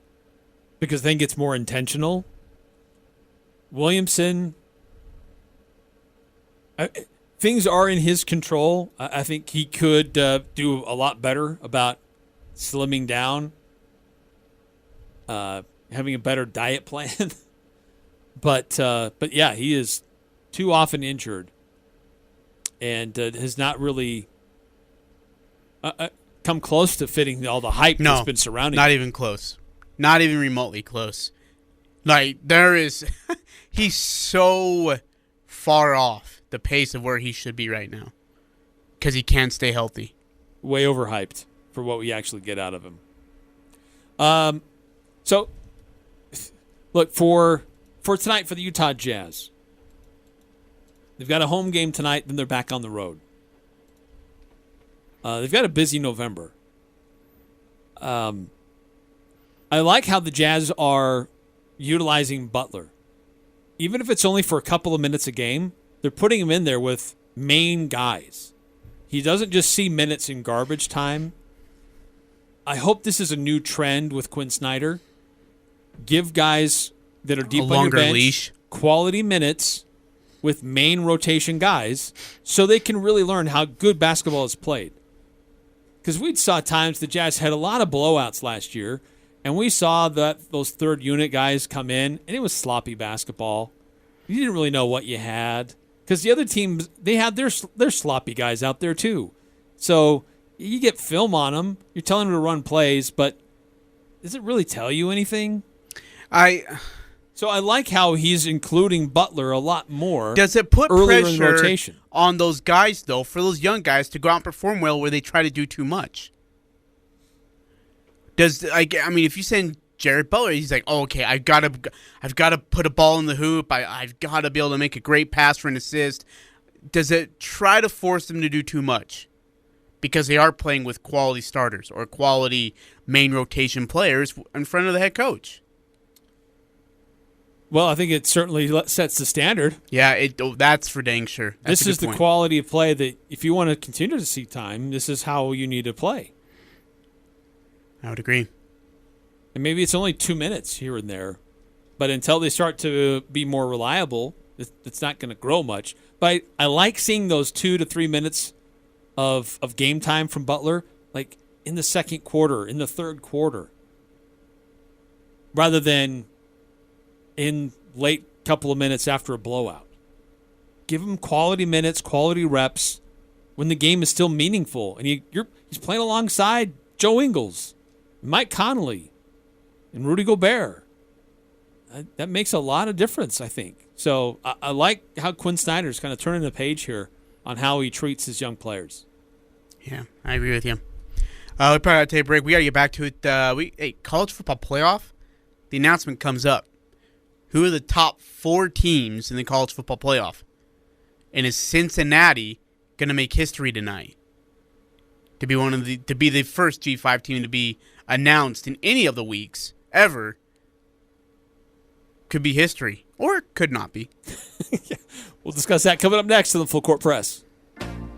because I think it's more intentional. Williamson, things are in his control. I think he could do a lot better about slimming down, having a better diet plan. But yeah, he is too often injured and has not really come close to fitting all the hype that's been surrounding him. Not even close. Not even remotely close. Like, he's so far off the pace of where he should be right now because he can't stay healthy. Way overhyped for what we actually get out of him. So, look, for tonight for the Utah Jazz, they've got a home game tonight, then they're back on the road. They've got a busy November. I like how the Jazz are utilizing Butler. Even if it's only for a couple of minutes a game, they're putting him in there with main guys. He doesn't just see minutes in garbage time. I hope this is a new trend with Quinn Snyder. Give guys that are deep on your bench leash. Quality minutes with main rotation guys so they can really learn how good basketball is played. Because we saw times the Jazz had a lot of blowouts last year, and we saw that those third unit guys come in, and it was sloppy basketball. You didn't really know what you had. Because the other teams, they had their sloppy guys out there too. So you get film on them. You're telling them to run plays, but does it really tell you anything? So I like how he's including Butler a lot more. Does it put earlier pressure in the rotation on those guys, though, for those young guys to go out and perform well where they try to do too much? If you send Jared Butler, he's like, oh, okay, I've got to put a ball in the hoop. I've got to be able to make a great pass for an assist. Does it try to force them to do too much? Because they are playing with quality starters or quality main rotation players in front of the head coach. Well, I think it certainly sets the standard. Yeah, that's for dang sure. This is the quality of play that if you want to continue to see time, this is how you need to play. I would agree. And maybe it's only 2 minutes here and there, but until they start to be more reliable, it's not going to grow much. But I like seeing those 2 to 3 minutes of game time from Butler, like in the second quarter, in the third quarter, rather than in late couple of minutes after a blowout. Give him quality minutes, quality reps when the game is still meaningful. And he's playing alongside Joe Ingles, Mike Conley, and Rudy Gobert. That makes a lot of difference, I think. So I like how Quinn Snyder's kind of turning the page here on how he treats his young players. Yeah, I agree with you. We probably got to take a break. We got to get back to it. College football playoff, the announcement comes up. Who are the top 4 teams in the college football playoff? And is Cincinnati going to make history tonight? To be the first G5 team to be announced in any of the weeks ever could be history, or it could not be. Yeah. We'll discuss that coming up next on the Full Court Press.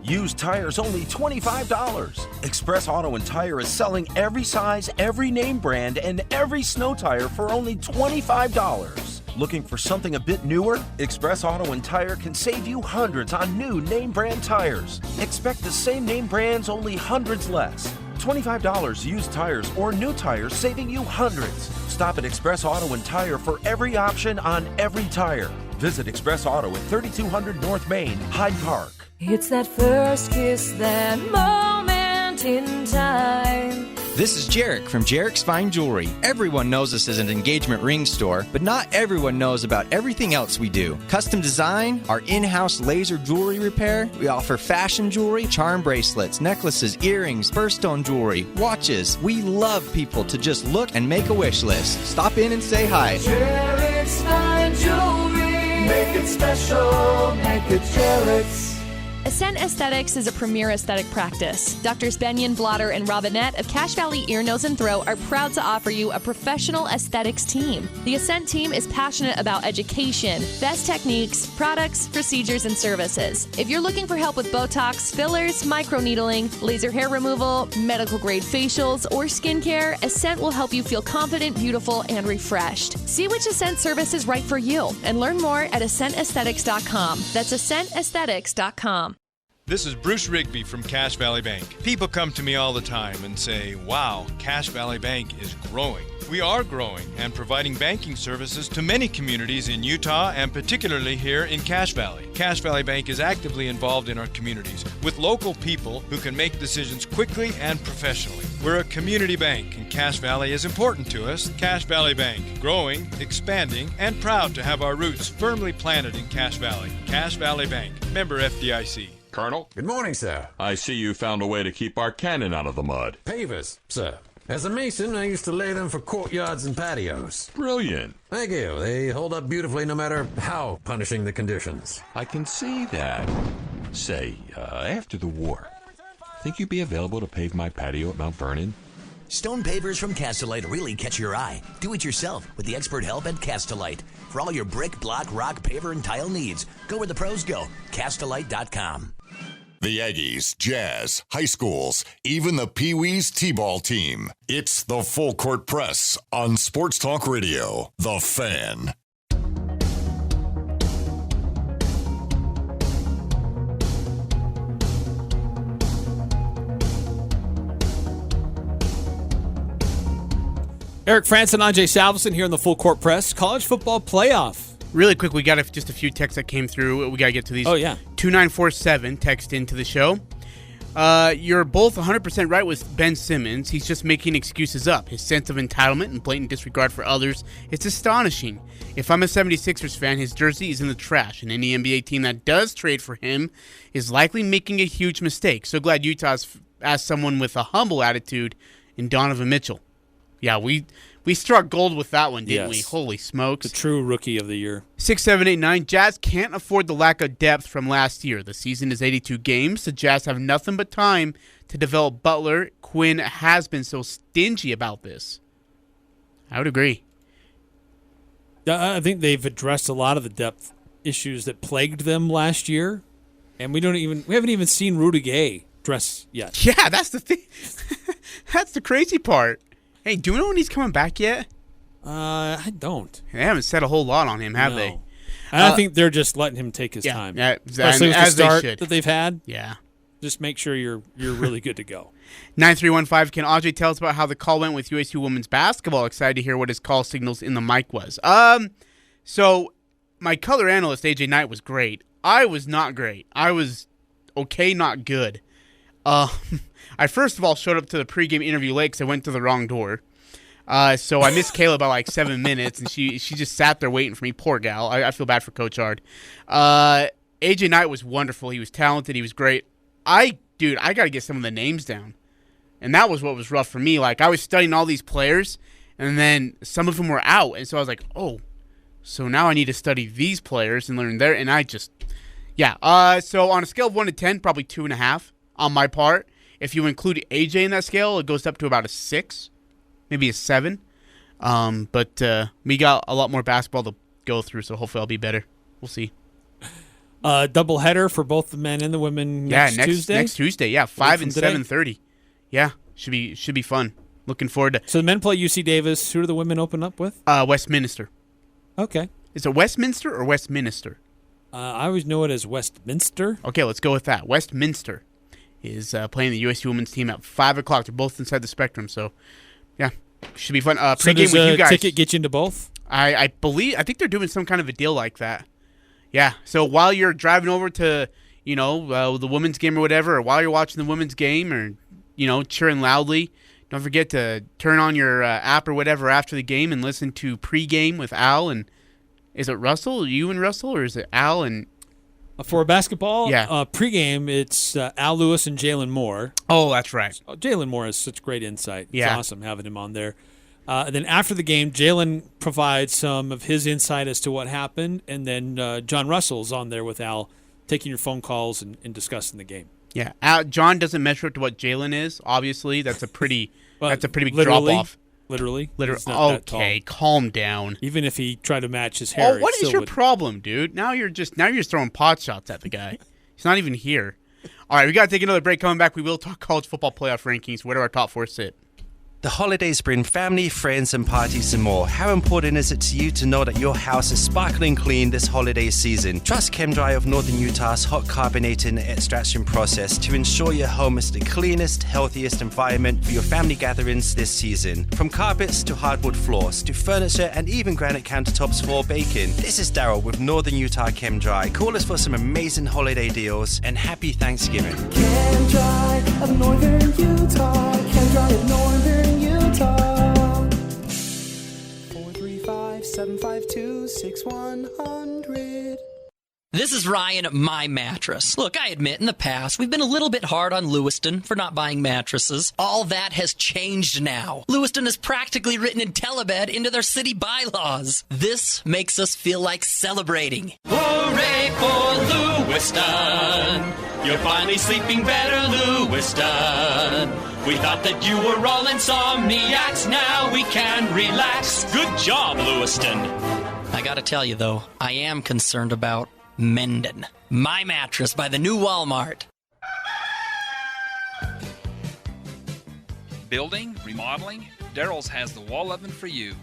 Used tires only $25. Express Auto and Tire is selling every size, every name brand, and every snow tire for only $25. Looking for something a bit newer? Express Auto and Tire can save you hundreds on new name brand tires. Expect the same name brands, only hundreds less. $25 used tires or new tires, saving you hundreds. Stop at Express Auto and Tire for every option on every tire. Visit Express Auto at 3200 North Main, Hyde Park. It's that first kiss, that moment in time. This is Jarek from Jarek's Fine Jewelry. Everyone knows us as an engagement ring store, but not everyone knows about everything else we do. Custom design, our in-house laser jewelry repair. We offer fashion jewelry, charm bracelets, necklaces, earrings, birthstone jewelry, watches. We love people to just look and make a wish list. Stop in and say hi. Jarek's Fine Jewelry. Make it special. Make it Jarek's. Ascent Aesthetics is a premier aesthetic practice. Doctors Benyon, Blotter, and Robinette of Cache Valley Ear, Nose, and Throat are proud to offer you a professional aesthetics team. The Ascent team is passionate about education, best techniques, products, procedures, and services. If you're looking for help with Botox, fillers, microneedling, laser hair removal, medical-grade facials, or skincare, Ascent will help you feel confident, beautiful, and refreshed. See which Ascent service is right for you and learn more at AscentAesthetics.com. That's AscentAesthetics.com. This is Bruce Rigby from Cache Valley Bank. People come to me all the time and say, wow, Cache Valley Bank is growing. We are growing and providing banking services to many communities in Utah and particularly here in Cache Valley. Cache Valley Bank is actively involved in our communities with local people who can make decisions quickly and professionally. We're a community bank and Cache Valley is important to us. Cache Valley Bank, growing, expanding, and proud to have our roots firmly planted in Cache Valley. Cache Valley Bank, member FDIC. Colonel? Good morning, sir. I see you found a way to keep our cannon out of the mud. Pavers, sir. As a mason, I used to lay them for courtyards and patios. Brilliant. Thank you. They hold up beautifully no matter how punishing the conditions. I can see that. Say, after the war, think you'd be available to pave my patio at Mount Vernon? Stone pavers from Castellite really catch your eye. Do it yourself with the expert help at Castellite. For all your brick, block, rock, paver, and tile needs, go where the pros go. Castellite.com. The Aggies, Jazz, high schools, even the Pee Wee's T-ball team. It's the Full Court Press on Sports Talk Radio, The Fan. Eric Frandsen, Ajay Salvesen here on the Full Court Press. College football playoff. Really quick, we got just a few texts that came through. We got to get to these. Oh, yeah. 2947 text into the show. You're both 100% right with Ben Simmons. He's just making excuses up. His sense of entitlement and blatant disregard for others is astonishing. If I'm a 76ers fan, his jersey is in the trash, and any NBA team that does trade for him is likely making a huge mistake. So glad Utah's asked someone with a humble attitude in Donovan Mitchell. Yeah, we struck gold with that one, didn't we? Holy smokes. The true rookie of the year. 6789, Jazz can't afford the lack of depth from last year. The season is 82 games. The Jazz have nothing but time to develop Butler. Quinn has been so stingy about this. I would agree. I think they've addressed a lot of the depth issues that plagued them last year, and we haven't even seen Rudy Gay dress yet. Yeah, that's the thing. That's the crazy part. Hey, do we know when he's coming back yet? I don't. They haven't said a whole lot on him, have they? And I think they're just letting him take his time. Yeah, especially with the start that they've had. Yeah. Just make sure you're really good to go. 9315, can Ajay tell us about how the call went with USU women's basketball? Excited to hear what his call signals in the mic was. So my color analyst, AJ Knight, was great. I was not great. I was okay, not good. I first of all showed up to the pregame interview late because I went to the wrong door. So I missed Kayla by like 7 minutes, and she just sat there waiting for me. Poor gal. I feel bad for Coach Ard. AJ Knight was wonderful. He was talented. He was great. I got to get some of the names down. And that was what was rough for me. Like, I was studying all these players, and then some of them were out. And so I was like, oh, so now I need to study these players and learn their. And I just, yeah. So on a scale of 1 to 10, probably 2.5 on my part. If you include AJ in that scale, it goes up to about a 6, maybe a 7. But we got a lot more basketball to go through, so hopefully I'll be better. We'll see. Doubleheader for both the men and the women next Tuesday? Next Tuesday, 5 and 7:30. Yeah, should be fun. Looking forward to. So the men play UC Davis. Who do the women open up with? Westminster. Okay. Is it Westminster or Westminster? I always know it as Westminster. Okay, let's go with that. Westminster is playing the USU women's team at 5 o'clock. They're both inside the Spectrum, so yeah, should be fun. So does a ticket get you into both? I think they're doing some kind of a deal like that. Yeah, so while you're driving over to, the women's game or whatever, or while you're watching the women's game or, cheering loudly, don't forget to turn on your app or whatever after the game and listen to pregame with Al and, is it Russell? You and Russell, or is it Al and... For basketball, yeah. Pregame, it's Al Lewis and Jalen Moore. Oh, that's right. Jalen Moore has such great insight. It's yeah. awesome having him on there. And then after the game, Jalen provides some of his insight as to what happened, and then John Russell's on there with Al, taking your phone calls and discussing the game. Yeah, John doesn't measure up to what Jalen is. Obviously, that's a pretty big drop off. Literally. Okay, calm down. Even if he tried to match his hair. Oh, what is your problem, dude? Now you're just throwing pot shots at the guy. He's not even here. All right, we got to take another break. Coming back, we will talk college football playoff rankings. Where do our top 4 sit? The holidays bring family, friends, and parties and more. How important is it to you to know that your house is sparkling clean this holiday season? Trust ChemDry of Northern Utah's hot carbonating extraction process to ensure your home is the cleanest, healthiest environment for your family gatherings this season. From carpets to hardwood floors to furniture and even granite countertops for baking. This is Daryl with Northern Utah ChemDry. Call us for some amazing holiday deals and happy Thanksgiving. ChemDry of Northern Utah. ChemDry of Northern Utah. 435-752-6100. This is Ryan at My Mattress. Look, I admit in the past, we've been a little bit hard on Lewiston for not buying mattresses. All that has changed now. Lewiston has practically written IntelliBed into their city bylaws. This makes us feel like celebrating. Hooray for Lewiston! You're finally sleeping better, Lewiston. We thought that you were all insomniacs. Now we can relax. Good job, Lewiston. I gotta tell you, though, I am concerned about Mendon. My Mattress by the new Walmart. Building, remodeling, Daryl's has the wall oven for you.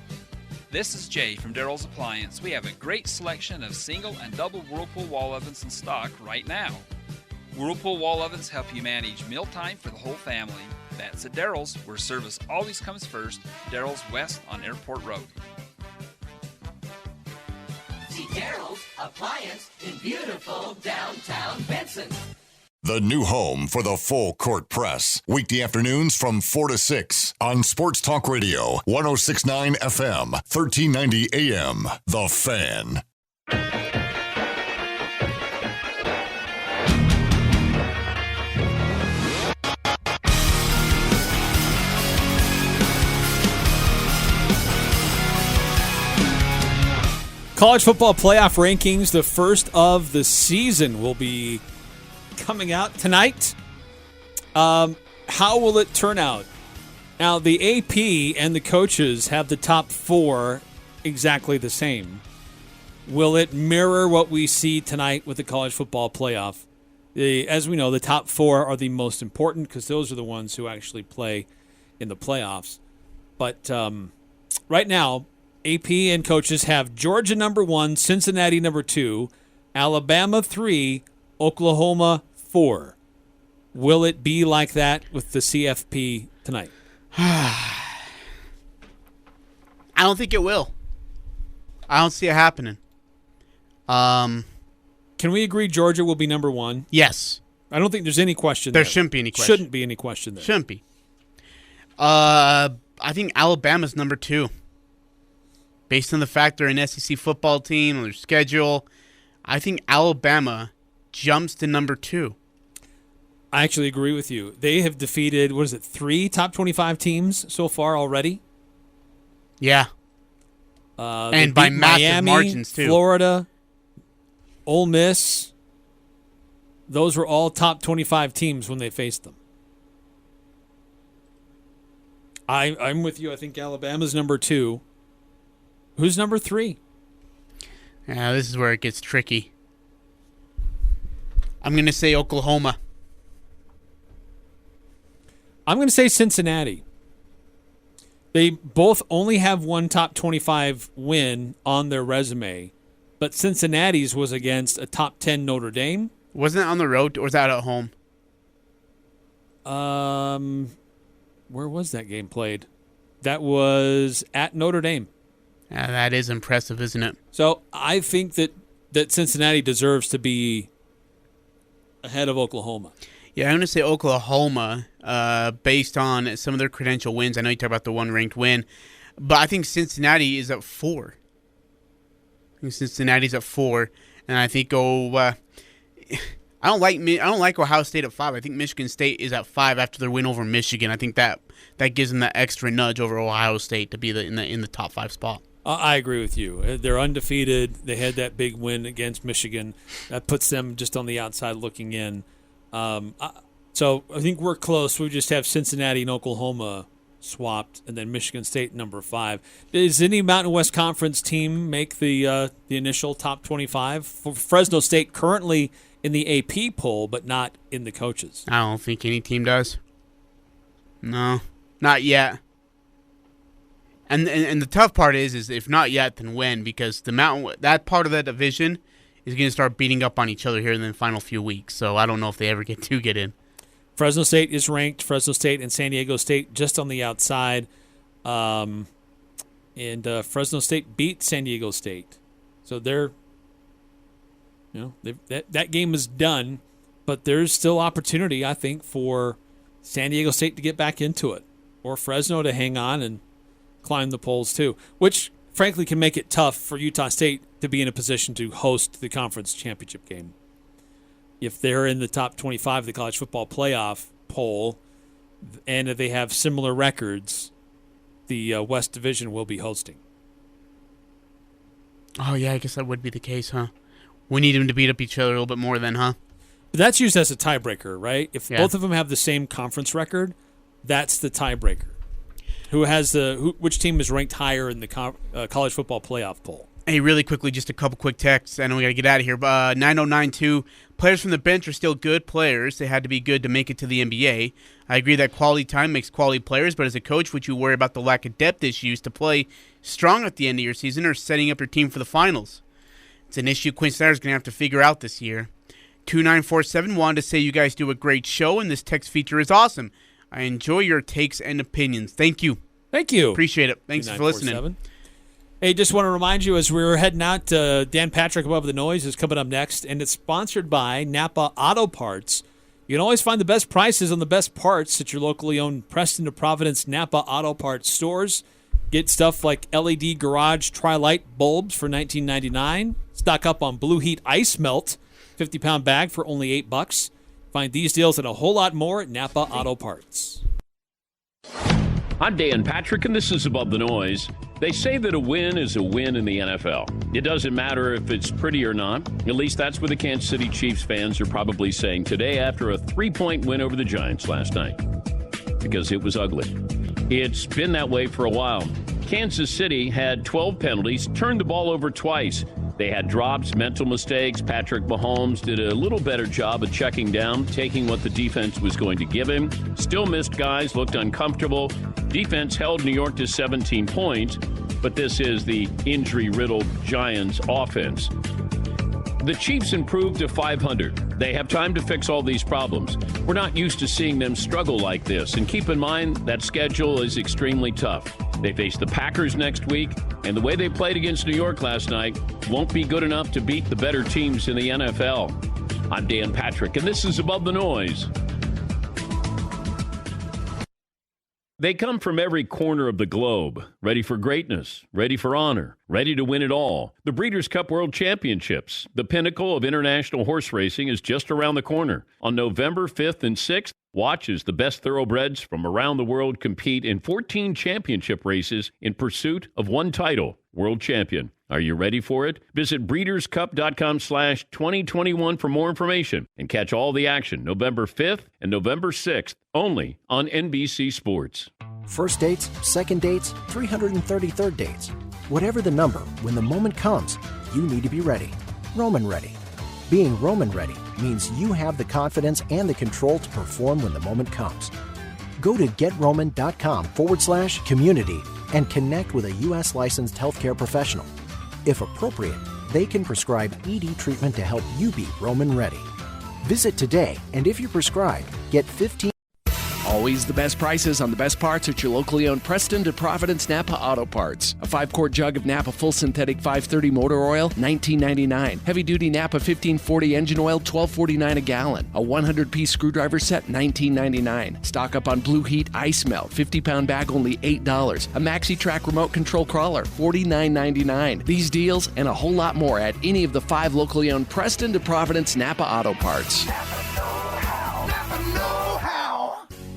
This is Jay from Daryl's Appliance. We have a great selection of single and double Whirlpool wall ovens in stock right now. Whirlpool wall ovens help you manage mealtime for the whole family. That's at Daryl's, where service always comes first. Daryl's West on Airport Road. See Daryl's Appliance in beautiful downtown Benson. The new home for the Full Court Press. Weekday afternoons from 4 to 6 on Sports Talk Radio, 106.9 FM, 1390 AM. The Fan. College football playoff rankings, the first of the season, will be coming out tonight. How will it turn out? Now, the AP and the coaches have the top four exactly the same. Will it mirror what we see tonight with the college football playoff? As we know, the top four are the most important because those are the ones who actually play in the playoffs. But right now, AP and coaches have Georgia number 1, Cincinnati number 2, Alabama 3, Oklahoma 4. Will it be like that with the CFP tonight? I don't think it will. I don't see it happening. Can we agree Georgia will be number 1? Yes. I don't think there's any question There there. shouldn't be any question. Shouldn't be any question there. Shouldn't be. I think Alabama's number 2. Based on the fact they're an SEC football team, on their schedule, I think Alabama jumps to number 2. I actually agree with you. They have defeated, 3 top 25 teams so far already? Yeah. And by massive Miami, margins, too. Florida, Ole Miss. Those were all top 25 teams when they faced them. I'm with you. I think Alabama's number 2. Who's number 3? Yeah, this is where it gets tricky. I'm going to say Oklahoma. I'm going to say Cincinnati. They both only have one top 25 win on their resume, but Cincinnati's was against a top 10 Notre Dame. Wasn't it on the road or was that at home? Where was that game played? That was at Notre Dame. Yeah, that is impressive, isn't it? So I think that Cincinnati deserves to be ahead of Oklahoma. Yeah, I'm going to say Oklahoma based on some of their credential wins. I know you talk about the one ranked win, but I think Cincinnati is at 4. I think Cincinnati's at 4, and I think I don't like Ohio State at 5. I think Michigan State is at 5 after their win over Michigan. I think that gives them that extra nudge over Ohio State to be in the top 5 spot. I agree with you. They're undefeated. They had that big win against Michigan. That puts them just on the outside looking in. So I think we're close. We just have Cincinnati and Oklahoma swapped, and then Michigan State number 5. Does any Mountain West Conference team make the initial top 25? For Fresno State currently in the AP poll, but not in the coaches. I don't think any team does. No, not yet. And the tough part is if not yet, then when? Because that part of that division is going to start beating up on each other here in the final few weeks. So I don't know if they ever get in. Fresno State is ranked. Fresno State and San Diego State just on the outside. And Fresno State beat San Diego State. So they're, that game is done. But there's still opportunity, I think, for San Diego State to get back into it. Or Fresno to hang on and climb the polls too. Which, frankly, can make it tough for Utah State to be in a position to host the conference championship game. If they're in the top 25 of the college football playoff poll, and if they have similar records, the West Division will be hosting. Oh, yeah, I guess that would be the case, huh? We need them to beat up each other a little bit more then, huh? But that's used as a tiebreaker, right? If both of them have the same conference record, that's the tiebreaker. Which team is ranked higher in the college football playoff poll? Hey, really quickly, just a couple quick texts. I know we got to get out of here. 9092, players from the bench are still good players. They had to be good to make it to the NBA. I agree that quality time makes quality players, but as a coach, would you worry about the lack of depth issues to play strong at the end of your season or setting up your team for the finals? It's an issue Quinn Snyder's going to have to figure out this year. 29471 wanted to say you guys do a great show, and this text feature is awesome. I enjoy your takes and opinions. Thank you. Thank you. Appreciate it. Thanks for listening. Hey, just want to remind you as we're heading out, Dan Patrick Above the Noise is coming up next, and it's sponsored by Napa Auto Parts. You can always find the best prices on the best parts at your locally owned Preston to Providence Napa Auto Parts stores. Get stuff like LED garage tri-light bulbs for $19.99. Stock up on Blue Heat Ice Melt, 50-pound bag for only $8. Find these deals and a whole lot more at Napa Auto Parts. I'm Dan Patrick, and this is Above the Noise. They say that a win is a win in the NFL. It doesn't matter if it's pretty or not. At least that's what the Kansas City Chiefs fans are probably saying today after a 3-point win over the Giants last night. Because it was ugly. It's been that way for a while. Kansas City had 12 penalties, turned the ball over twice. They had drops, mental mistakes. Patrick Mahomes did a little better job of checking down, taking what the defense was going to give him. Still missed guys, looked uncomfortable. Defense held New York to 17 points, but this is the injury-riddled Giants offense. The Chiefs improved to 500. They have time to fix all these problems. We're not used to seeing them struggle like this, and keep in mind that schedule is extremely tough. They face the Packers next week, and the way they played against New York last night won't be good enough to beat the better teams in the NFL. I'm Dan Patrick, and this is Above the Noise. They come from every corner of the globe, ready for greatness, ready for honor, ready to win it all. The Breeders' Cup World Championships, the pinnacle of international horse racing, is just around the corner. On November 5th and 6th, watch as the best thoroughbreds from around the world compete in 14 championship races in pursuit of one title, World Champion. Are you ready for it? Visit breederscup.com/2021 for more information and catch all the action November 5th and November 6th only on NBC Sports. First dates, second dates, 333rd dates. Whatever the number, when the moment comes, you need to be ready. Roman ready. Being Roman ready means you have the confidence and the control to perform when the moment comes. Go to getroman.com/community and connect with a U.S. licensed healthcare professional. If appropriate, they can prescribe ED treatment to help you be Roman ready. Visit today, and if you're prescribed, get 15. Always the best prices on the best parts at your locally owned Preston to Providence Napa Auto Parts. A 5-quart jug of Napa Full Synthetic 530 Motor Oil, $19.99. Heavy-duty Napa 1540 Engine Oil, $12.49 a gallon. A 100-piece screwdriver set, $19.99. Stock up on Blue Heat Ice Melt, 50-pound bag, only $8. A Maxi-Track remote control crawler, $49.99. These deals and a whole lot more at any of the 5 locally owned Preston to Providence Napa Auto Parts.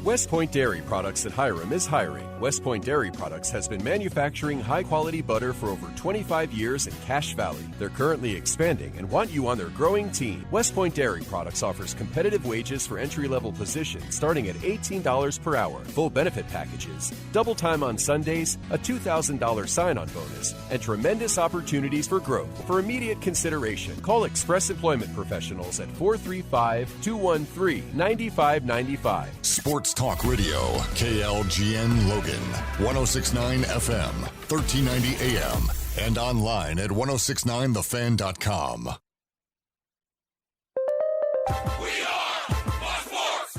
West Point Dairy Products at Hiram is hiring. West Point Dairy Products has been manufacturing high-quality butter for over 25 years in Cache Valley. They're currently expanding and want you on their growing team. West Point Dairy Products offers competitive wages for entry-level positions starting at $18 per hour, full benefit packages, double time on Sundays, a $2,000 sign-on bonus, and tremendous opportunities for growth. For immediate consideration, call Express Employment Professionals at 435-213-9595. Sports Sports Talk Radio, KLGN Logan, 106.9 FM, 1390 AM, and online at 1069thefan.com.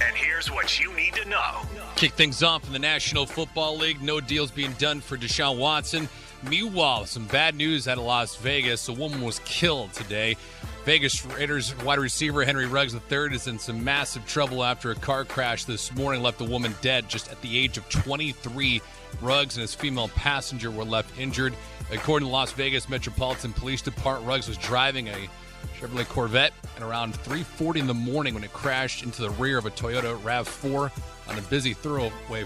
And here's what you need to know. Kick things off in the National Football League. No deals being done for Deshaun Watson. Meanwhile, some bad news out of Las Vegas. A woman was killed today. Vegas Raiders wide receiver Henry Ruggs III is in some massive trouble after a car crash this morning left the woman dead just at the age of 23. Ruggs and his female passenger were left injured. According to Las Vegas Metropolitan Police Department, Ruggs was driving a Chevrolet Corvette at around 3:40 in the morning when it crashed into the rear of a Toyota RAV4 on a busy thoroughway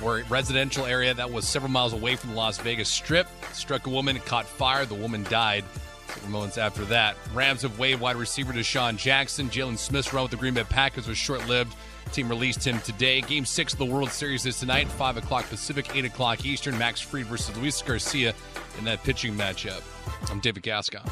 where residential area that was several miles away from the Las Vegas Strip. It struck a woman, it caught fire, the woman died several moments after that. Rams have waived wide receiver Deshaun Jackson. Jalen Smith's run with the Green Bay Packers was short-lived. Team released him today. Game 6 of the World Series is tonight, 5 o'clock Pacific, 8 o'clock Eastern. Max Fried versus Luis Garcia in that pitching matchup. I'm David Gascon.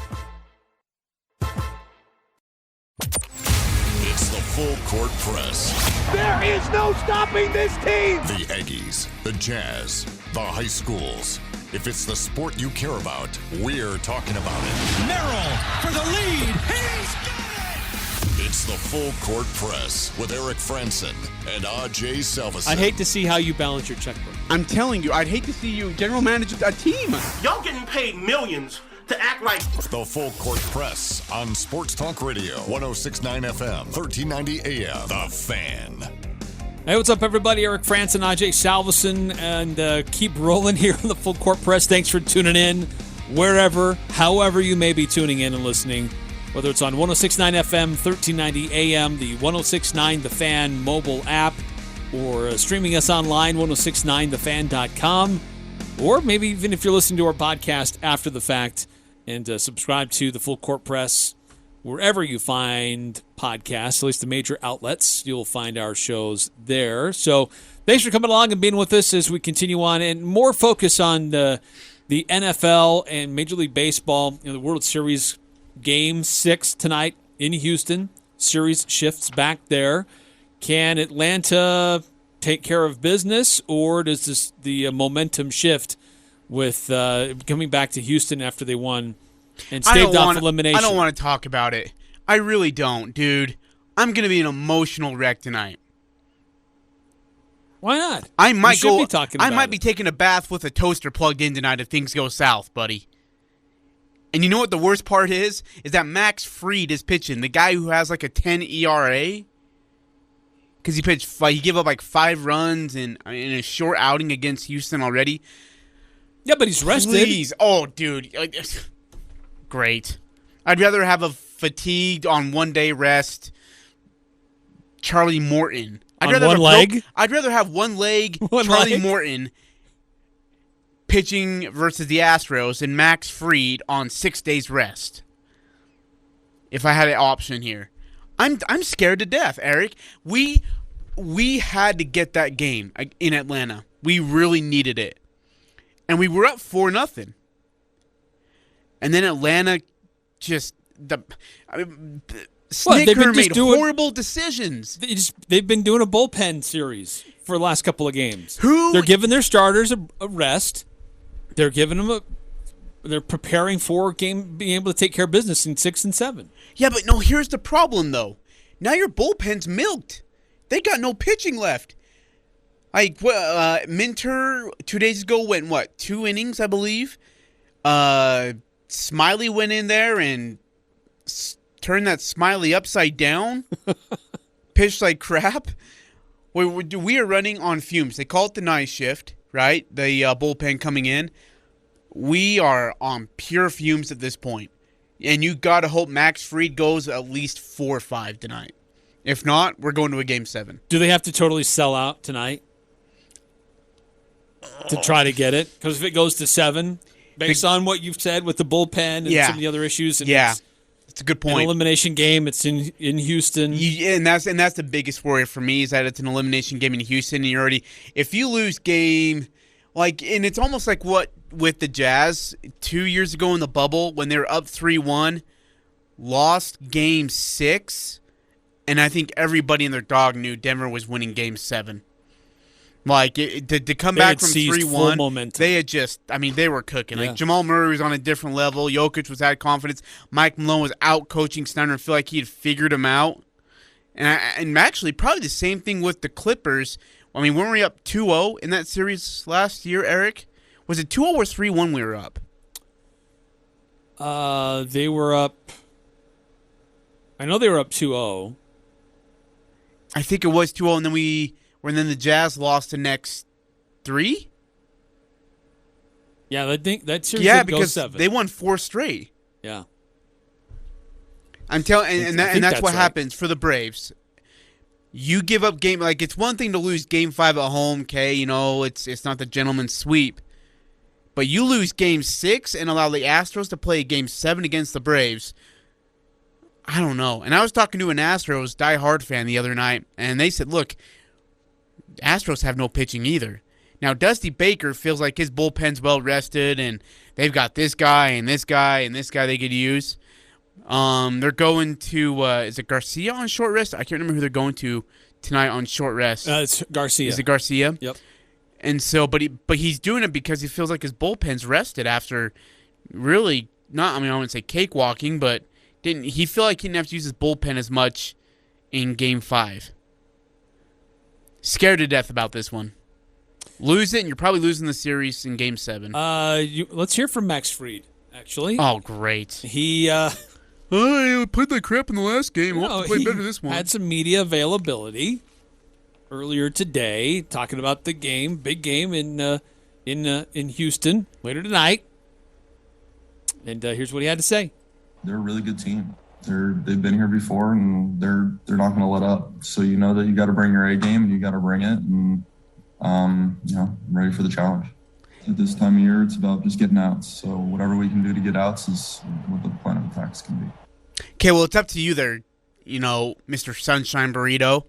It's the Full Court Press. There is no stopping this team. The Aggies, the Jazz, the high schools. If it's the sport you care about, we're talking about it. Merrill for the lead. He's got it. It's the Full Court Press with Eric Frandsen and Ajay Salvesen. I'd hate to see how you balance your checkbook. I'm telling you, I'd hate to see you general manage a team. Y'all getting paid millions to act like the Full Court Press on Sports Talk Radio, 106.9 FM, 1390 AM. The Fan. Hey, what's up, everybody? Eric Frandsen, Ajay Salvesen, and keep rolling here on the Full Court Press. Thanks for tuning in, wherever, however you may be tuning in and listening, whether it's on 106.9 FM, 1390 AM, the 106.9 The Fan mobile app, or streaming us online, 1069thefan.com, or maybe even if you're listening to our podcast after the fact, and subscribe to the Full Court Press wherever you find podcasts, at least the major outlets. You'll find our shows there. So thanks for coming along and being with us as we continue on, and more focus on the NFL and Major League Baseball. The World Series Game 6 tonight in Houston. Series shifts back there. Can Atlanta take care of business, or does the momentum shift with coming back to Houston after they won and staved off elimination? I don't want to talk about it. I really don't, dude. I'm going to be an emotional wreck tonight. Why not? I might be talking about I might be taking a bath with a toaster plugged in tonight if things go south, buddy. And you know what the worst part is? Is that Max Fried is pitching. The guy who has like a 10 ERA. Because he gave up like 5 runs in a short outing against Houston already. Yeah, but he's rested. Please. Oh, dude. Great. I'd rather have a fatigued on 1 day rest Charlie Morton. I'd rather have one leg Charlie Morton pitching versus the Astros and Max Fried on 6 days rest. If I had an option here. I'm scared to death, Eric. We had to get that game in Atlanta. We really needed it. And we were up 4-0. And then Atlanta Snicker made horrible decisions. They've been doing a bullpen series for the last couple of games. They're giving their starters a rest. They're giving them they're preparing for being able to take care of business in 6 and 7. Yeah, but no, here's the problem, though. Now your bullpen's milked. They got no pitching left. Minter 2 days ago went, 2 innings, I believe? Smiley went in there and turned that Smiley upside down. Pitched like crap. We are running on fumes. They call it the night shift, right? The bullpen coming in. We are on pure fumes at this point. And you got to hope Max Fried goes at least 4-5 tonight. If not, we're going to a Game 7. Do they have to totally sell out tonight to try to get it? Because if it goes to 7, based on what you've said with the bullpen and some of the other issues, and it's a good point. An elimination game. It's in Houston, and that's the biggest worry for me is that it's an elimination game in Houston. And if you lose game, and it's almost like what with the Jazz 2 years ago in the bubble when they were up 3-1, lost Game 6, and I think everybody and their dog knew Denver was winning Game 7. Like, to come back from 3-1, they had they were cooking. Yeah. Like, Jamal Murray was on a different level. Jokic had confidence. Mike Malone was out coaching Snyder and feel like he had figured him out. And actually, probably the same thing with the Clippers. I mean, weren't we up 2-0 in that series last year, Eric? Was it 2-0 or 3-1 we were up? They were up. I know they were up 2-0. I think it was 2-0, and then the Jazz lost the next 3. Yeah, I think that series did go because 7. they won 4 straight. Yeah, I'm telling, and that's what right. happens for the Braves. You give up game, like, it's one thing to lose Game 5 at home. Okay, it's not the gentleman's sweep, but you lose Game 6 and allow the Astros to play Game 7 against the Braves. I don't know. And I was talking to an Astros diehard fan the other night, and they said, look, Astros have no pitching either. Now, Dusty Baker feels like his bullpen's well-rested, and they've got this guy and this guy and this guy they could use. They're going to, is it Garcia on short rest? I can't remember who they're going to tonight on short rest. It's Garcia. Is it Garcia? Yep. And so, but he's doing it because he feels like his bullpen's rested after really I wouldn't say cakewalking, but he feel like he didn't have to use his bullpen as much in Game 5. Scared to death about this one. Lose it, and you're probably losing the series in Game 7. Let's hear from Max Fried, actually. Oh, great. He played like crap in the last game. We'll play better this one. Had some media availability earlier today, talking about the game, big game in Houston later tonight. And here's what he had to say. They're a really good team. They've been here before, and they're not going to let up. So you know that you got to bring your A game, and you got to bring it, and I'm ready for the challenge. At this time of year, it's about just getting outs. So whatever we can do to get outs is what the plan of attacks can be. Okay, well, it's up to you there, Mr. Sunshine Burrito.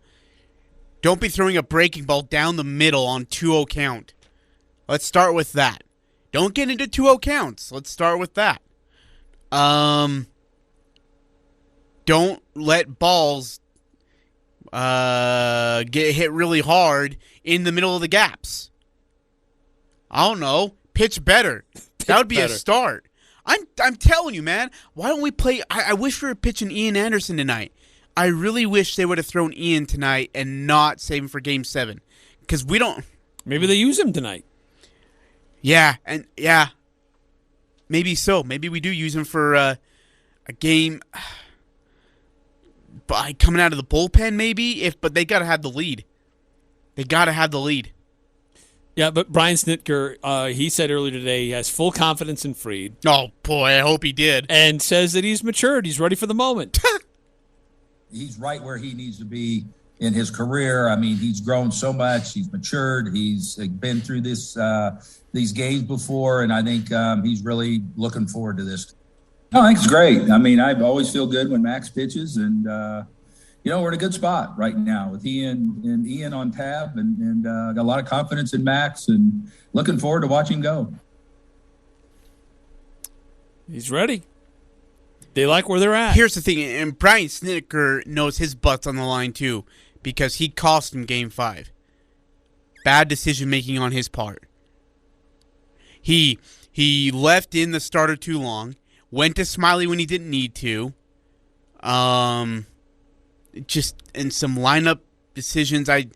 Don't be throwing a breaking ball down the middle on 2-0 count. Let's start with that. Don't get into 2-0 counts. Let's start with that. Don't let balls get hit really hard in the middle of the gaps. I don't know. Pitch better. That would be a start. I'm telling you, man. Why don't we play? I wish we were pitching Ian Anderson tonight. I really wish they would have thrown Ian tonight and not save him for Game 7. Because we don't. Maybe they use him tonight. Yeah, maybe so. Maybe we do use him for a game by coming out of the bullpen, maybe. But they got to have the lead. Yeah, but Brian Snitker, he said earlier today he has full confidence in Fried. Oh, boy, I hope he did. And says that he's matured. He's ready for the moment. He's right where he needs to be in his career. I mean, he's grown so much. He's matured. He's been through these games before, and I think he's really looking forward to this. No, I think it's great. I mean, I always feel good when Max pitches, and we're in a good spot right now with Ian on tab, and got a lot of confidence in Max, and looking forward to watching him go. He's ready. They like where they're at. Here's the thing, and Brian Snitker knows his butt's on the line too, because he cost him Game 5. Bad decision making on his part. He left in the starter too long. Went to Smiley when he didn't need to. Just in some lineup decisions, I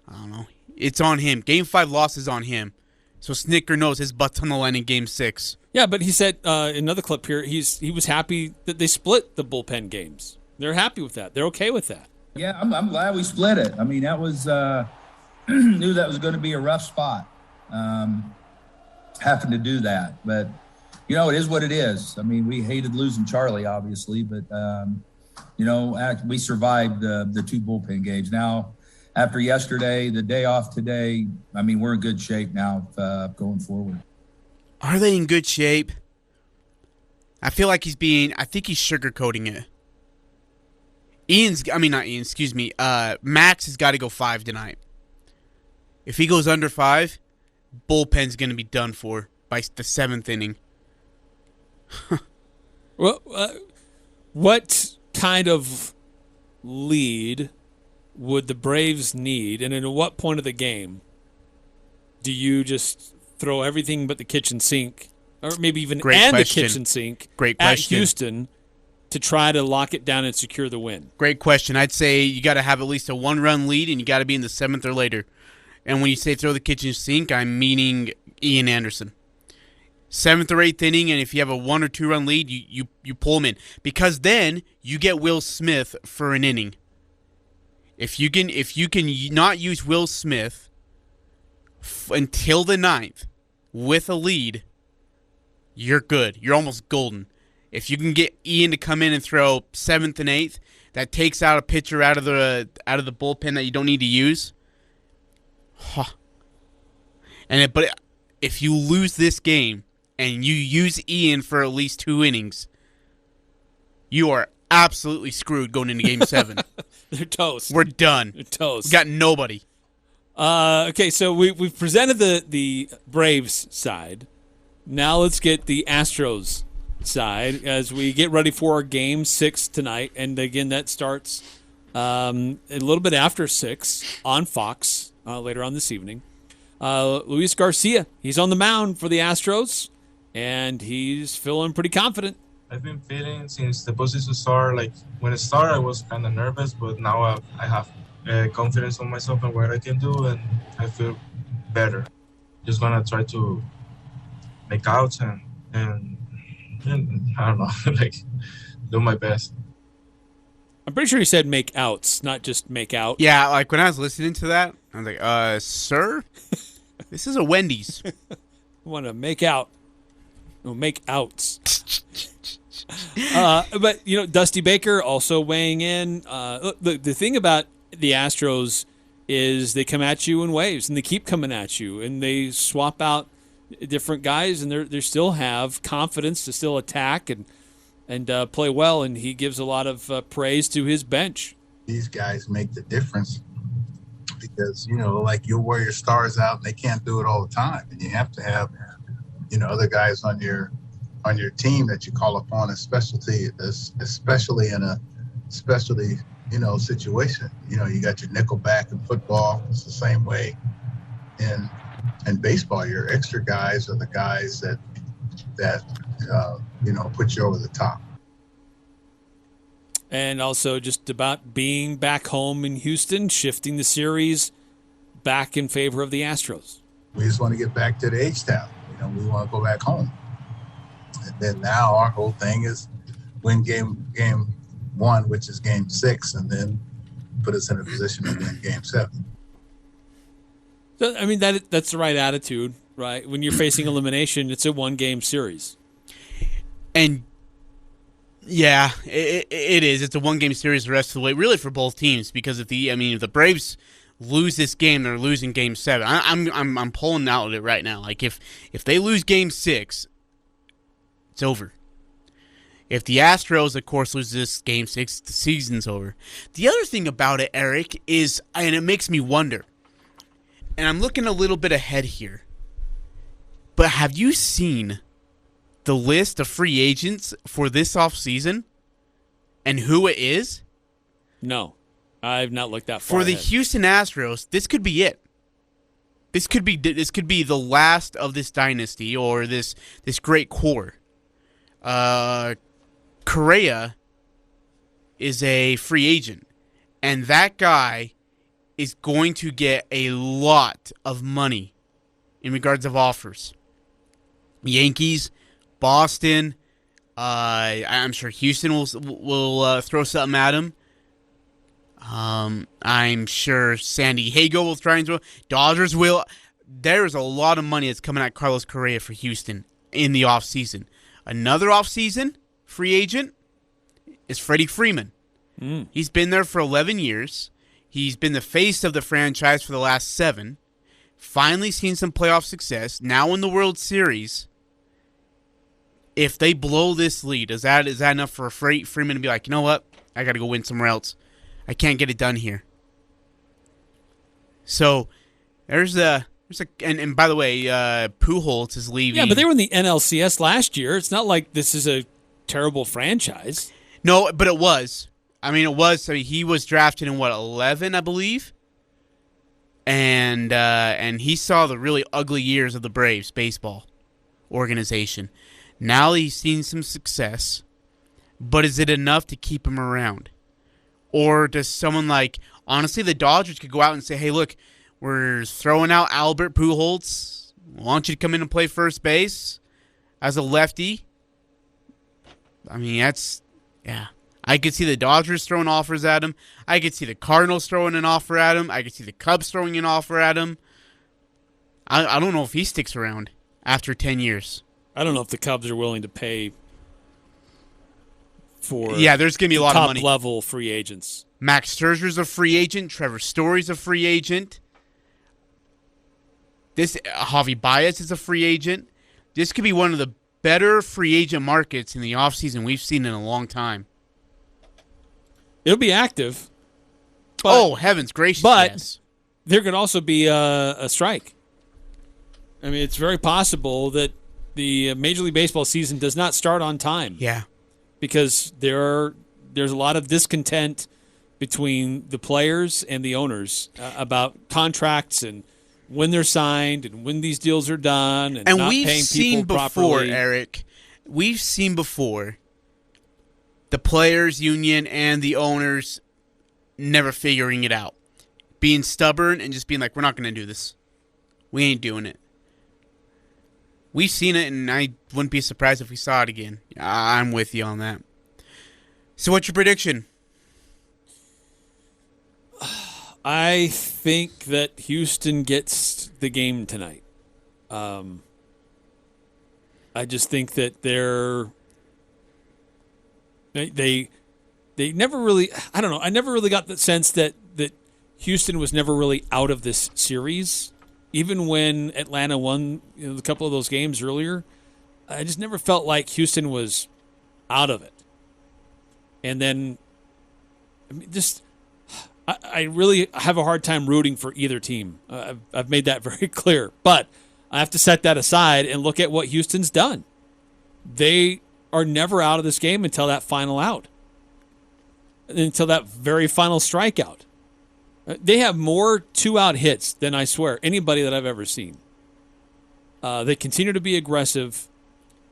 don't know. It's on him. Game 5 loss is on him. So Snitker knows his butt's on the line in Game 6. Yeah, but he said another clip here. He was happy that they split the bullpen games. They're happy with that. They're okay with that. Yeah, I'm glad we split it. I mean, that was knew that was going to be a rough spot, having to do that. But it is what it is. I mean, we hated losing Charlie, obviously, but we survived the 2 bullpen games. Now, after yesterday, the day off today, I mean, we're in good shape now going forward. Are they in good shape? I feel like I think he's sugarcoating it. Max has got to go 5 tonight. If he goes under 5, bullpen's going to be done for by the 7th inning. Well, what kind of lead would the Braves need, and at what point of the game do you just throw everything but the kitchen sink, or maybe even the kitchen sink at Houston to try to lock it down and secure the win? Great question. I'd say you got to have at least a 1-run lead, and you got to be in the 7th or later. And when you say throw the kitchen sink, I'm meaning Ian Anderson. 7th or 8th inning, and if you have a 1 or 2 run lead, you pull him in, because then you get Will Smith for an inning. If you can not use Will Smith until the 9th with a lead, you're good. You're almost golden. If you can get Ian to come in and throw 7th and 8th, that takes out a pitcher out of the bullpen that you don't need to use. But if you lose this game and you use Ian for at least 2 innings, you are absolutely screwed going into Game 7. They're toast. We're done. They're toast. We got nobody. Okay, so we've presented the Braves side. Now let's get the Astros side as we get ready for Game 6 tonight. And again, that starts a little bit after 6 on Fox later on this evening. Luis Garcia, he's on the mound for the Astros, and he's feeling pretty confident. I've been feeling since the postseason started. Like when it started, I was kind of nervous, but now I have confidence on myself and what I can do, and I feel better. Just gonna try to make outs and I don't know, like do my best. I'm pretty sure he said make outs, not just make out. Yeah, like when I was listening to that, I was like, sir, this is a Wendy's. I want to make out. No, make outs. But, Dusty Baker also weighing in. The thing about the Astros is they come at you in waves, and they keep coming at you, and they swap out different guys, and they still have confidence to still attack and play well, and he gives a lot of praise to his bench. These guys make the difference because, like you'll wear your stars out, and they can't do it all the time, and you have to have other guys on your team that you call upon, especially in a specialty situation. You got your nickel back in football. It's the same way in baseball. Your extra guys are the guys that put you over the top. And also just about being back home in Houston, shifting the series back in favor of the Astros. We just want to get back to the H-Town. We want to go back home. And then now our whole thing is win game 1, which is Game 6, and then put us in a position to win Game 7. So, I mean, that's the right attitude, right? When you're facing elimination, it's a 1-game series. And, yeah, it is. It's a 1-game series the rest of the way, really for both teams, because if the Braves lose this game, they're losing Game 7. I'm pulling out it right now. Like if they lose Game 6, it's over. If the Astros, of course, lose this Game 6, the season's over. The other thing about it, Eric, is, and it makes me wonder, and I'm looking a little bit ahead here, but have you seen the list of free agents for this offseason and who it is? No. I've not looked that far for the ahead. Houston Astros, this could be it. This could be the last of this dynasty or this great core. Correa is a free agent, and that guy is going to get a lot of money in regards of offers. Yankees, Boston, I'm sure Houston will throw something at him. I'm sure San Diego will try and throw. Dodgers will. There's a lot of money that's coming at Carlos Correa for Houston in the offseason. Another offseason free agent is Freddie Freeman. He's been there for 11 years. He's been the face of the franchise for the last 7. Finally seen some playoff success. Now in the World Series. If they blow this lead, is that enough for Freeman to be like, you know what? I got to go win somewhere else. I can't get it done here. So and by the way, Pujols is leaving. Yeah, but they were in the NLCS last year. It's not like this is a terrible franchise. No, but it was. I mean, it was. I mean, he was drafted in 11, I believe, and he saw the really ugly years of the Braves baseball organization. Now he's seen some success, but is it enough to keep him around, or does someone like honestly the Dodgers could go out and say, "Hey, look, we're throwing out Albert Pujols. I want you to come in and play first base as a lefty." I mean, yeah. I could see the Dodgers throwing offers at him. I could see the Cardinals throwing an offer at him. I could see the Cubs throwing an offer at him. I don't know if he sticks around after 10 years. I don't know if the Cubs are willing to pay for there's going to be a lot of money. Top-level free agents. Max Scherzer's a free agent. Trevor Story's a free agent. Javi Baez is a free agent. This could be one of the better free agent markets in the offseason we've seen in a long time. It'll be active. But, heavens gracious, but yes. There could also be a strike. I mean, it's very possible that the Major League Baseball season does not start on time. Yeah. Because there's a lot of discontent between the players and the owners about contracts and when they're signed and when these deals are done and not paying people properly. Eric, we've seen before the players' union and the owners never figuring it out. Being stubborn and just being like, we're not going to do this. We ain't doing it. We've seen it, and I wouldn't be surprised if we saw it again. I'm with you on that. So what's your prediction? I think that Houston gets the game tonight. I just think that they never really, I don't know, I never really got the sense that Houston was never really out of this series. Even when Atlanta won a couple of those games earlier, I just never felt like Houston was out of it. And then, I really have a hard time rooting for either team. I've made that very clear. But I have to set that aside and look at what Houston's done. They are never out of this game until that final out, until that very final strikeout. They have more two-out hits than, I swear, anybody that I've ever seen. They continue to be aggressive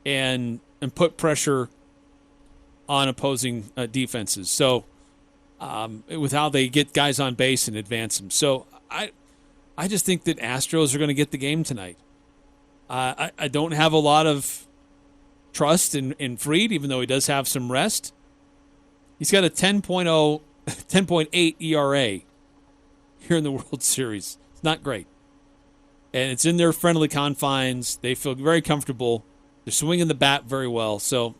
and put pressure on opposing defenses. So with how they get guys on base and advance them. So I just think that Astros are going to get the game tonight. I don't have a lot of trust in Fried, even though he does have some rest. He's got a 10.8 ERA here in the World Series. It's not great. And it's in their friendly confines. They feel very comfortable. They're swinging the bat very well. So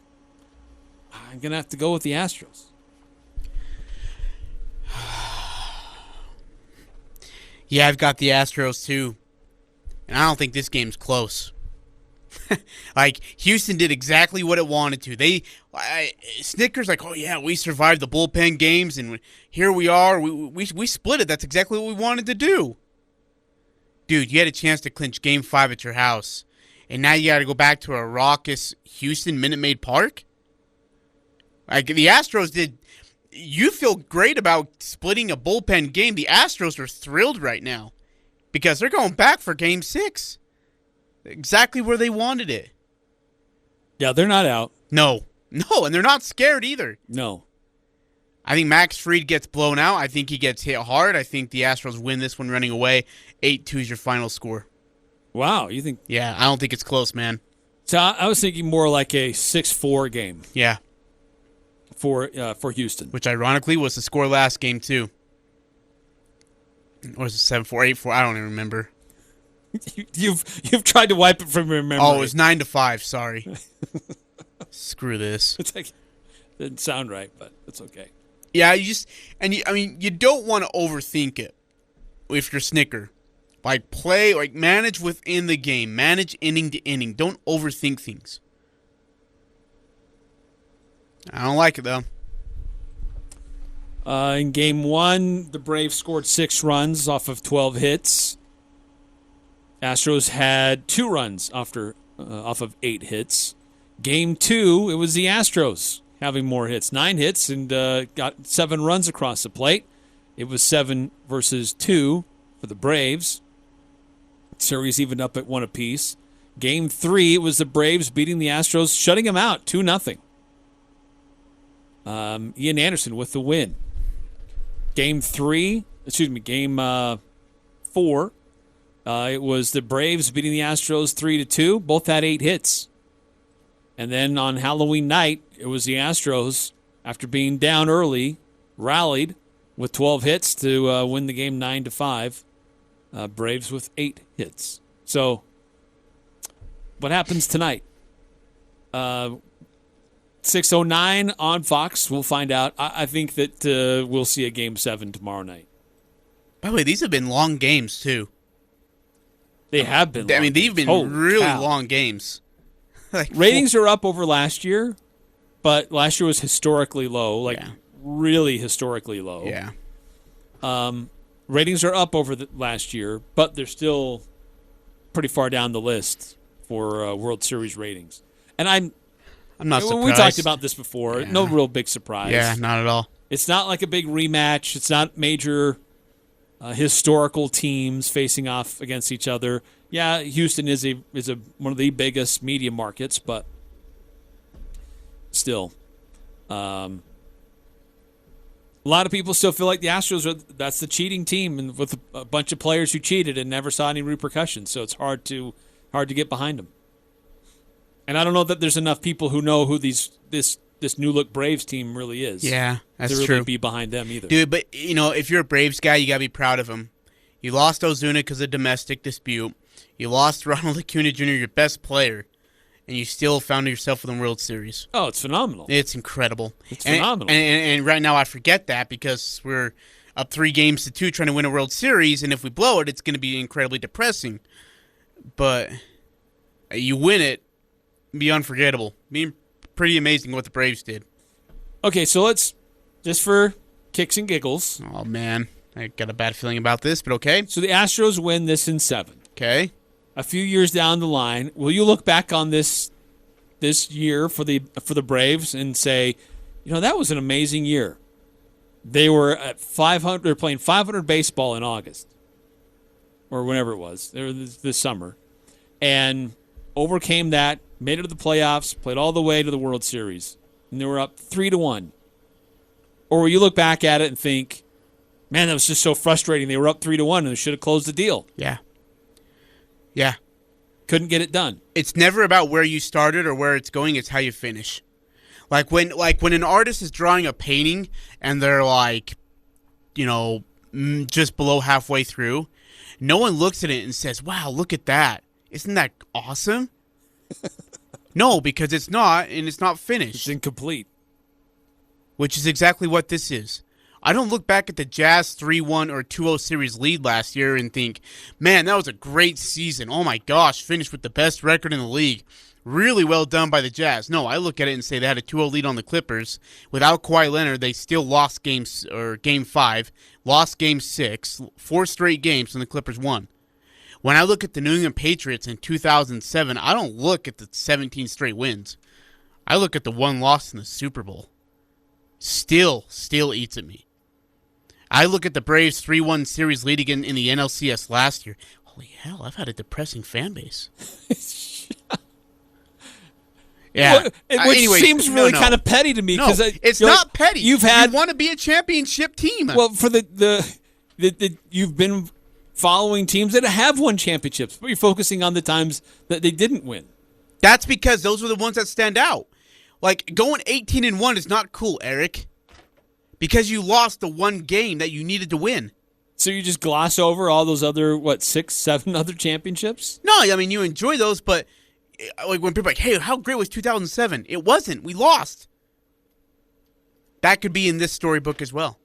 I'm going to have to go with the Astros. Yeah, I've got the Astros too. And I don't think this game's close. Like, Houston did exactly what it wanted to. Snicker's like, oh yeah, we survived the bullpen games, and here we are. We split it. That's exactly what we wanted to do. Dude, you had a chance to clinch Game 5 at your house, and now you got to go back to a raucous Houston Minute Maid Park? Like, the Astros did. You feel great about splitting a bullpen game. The Astros are thrilled right now because they're going back for Game 6. Exactly where they wanted it. Yeah, they're not out. No, and they're not scared either. No. I think Max Fried gets blown out. I think he gets hit hard. I think the Astros win this one running away. 8-2 is your final score. Wow, you think? Yeah, I don't think it's close, man. So I was thinking more like a 6-4 game. Yeah. For Houston. Which ironically was the score last game too. Or was it 7-4, 8-4? I don't even remember. You've tried to wipe it from your memory. Oh, it was 9-5. Sorry. Screw this. It's like, didn't sound right, but it's okay. Yeah, you don't want to overthink it. If you're Snicker, manage within the game, manage inning to inning. Don't overthink things. I don't like it though. In Game 1, the Braves scored 6 runs off of 12 hits. Astros had 2 runs off of 8 hits. Game 2, it was the Astros having more hits. 9 hits and got 7 runs across the plate. It was 7 versus 2 for the Braves. Series evened up at 1 apiece. Game 3, it was the Braves beating the Astros, shutting them out 2-0. Ian Anderson with the win. Game 4, it was the Braves beating the Astros 3-2. Both had 8 hits. And then on Halloween night, it was the Astros, after being down early, rallied with 12 hits to win the game 9-5. Braves with 8 hits. So, what happens tonight? 6:09 on Fox. We'll find out. I think that we'll see a Game 7 tomorrow night. By the way, these have been long games, too. They have been. I mean, they've been really long games. Ratings are up over last year, but last year was historically low, really historically low. Yeah. Ratings are up over last year, but they're still pretty far down the list for World Series ratings. And I'm not surprised. We talked about this before. Yeah. No real big surprise. Yeah, not at all. It's not like a big rematch. It's not major historical teams facing off against each other. Yeah, Houston is one of the biggest media markets, but still, a lot of people still feel like the Astros that's the cheating team, and with a bunch of players who cheated and never saw any repercussions. So it's hard to get behind them. And I don't know that there's enough people who know who this new look Braves team really is. Yeah, that's to really true. be behind them either, dude. But if you're a Braves guy, you gotta be proud of him. You lost Ozuna because of domestic dispute. You lost Ronald Acuna Jr., your best player, and you still found yourself in the World Series. Oh, it's phenomenal. It's incredible. It's phenomenal. And right now I forget that because we're up 3-2 trying to win a World Series, and if we blow it, it's going to be incredibly depressing. But you win it, be unforgettable. Be pretty amazing what the Braves did. Okay, so let's, just for kicks and giggles. Oh, man. I got a bad feeling about this, but okay. So the Astros win this in 7. Okay. A few years down the line, will you look back on this year for the Braves and say, that was an amazing year? They were at 500. They're playing 500 baseball in August, or whenever it was. They were this summer, and overcame that, made it to the playoffs, played all the way to the World Series, and they were up 3-1. Or will you look back at it and think, man, that was just so frustrating. They were up 3-1 and they should have closed the deal. Yeah. Yeah. Couldn't get it done. It's never about where you started or where it's going. It's how you finish. Like when an artist is drawing a painting and they're just below halfway through, no one looks at it and says, wow, look at that. Isn't that awesome? No, because it's not, and it's not finished. It's incomplete. Which is exactly what this is. I don't look back at the Jazz 3-1 or 2-0 series lead last year and think, man, that was a great season. Oh my gosh, finished with the best record in the league. Really well done by the Jazz. No, I look at it and say they had a 2-0 lead on the Clippers. Without Kawhi Leonard, they still lost Game 5, lost Game 6, 4 straight games, and the Clippers won. When I look at the New England Patriots in 2007, I don't look at the 17 straight wins. I look at the one loss in the Super Bowl. Still eats at me. I look at the Braves 3-1 series lead again in the NLCS last year. Holy hell, I've had a depressing fan base. Yeah. Which seems really kind of petty to me. No, it's not petty. You want to be a championship team. Well, for the you've been following teams that have won championships, but you're focusing on the times that they didn't win. That's because those are the ones that stand out. Like, going 18-1 is not cool, Eric. Because you lost the one game that you needed to win. So you just gloss over all those other, 6, 7 other championships? No, I mean, you enjoy those, but like when people are like, hey, how great was 2007? It wasn't. We lost. That could be in this storybook as well.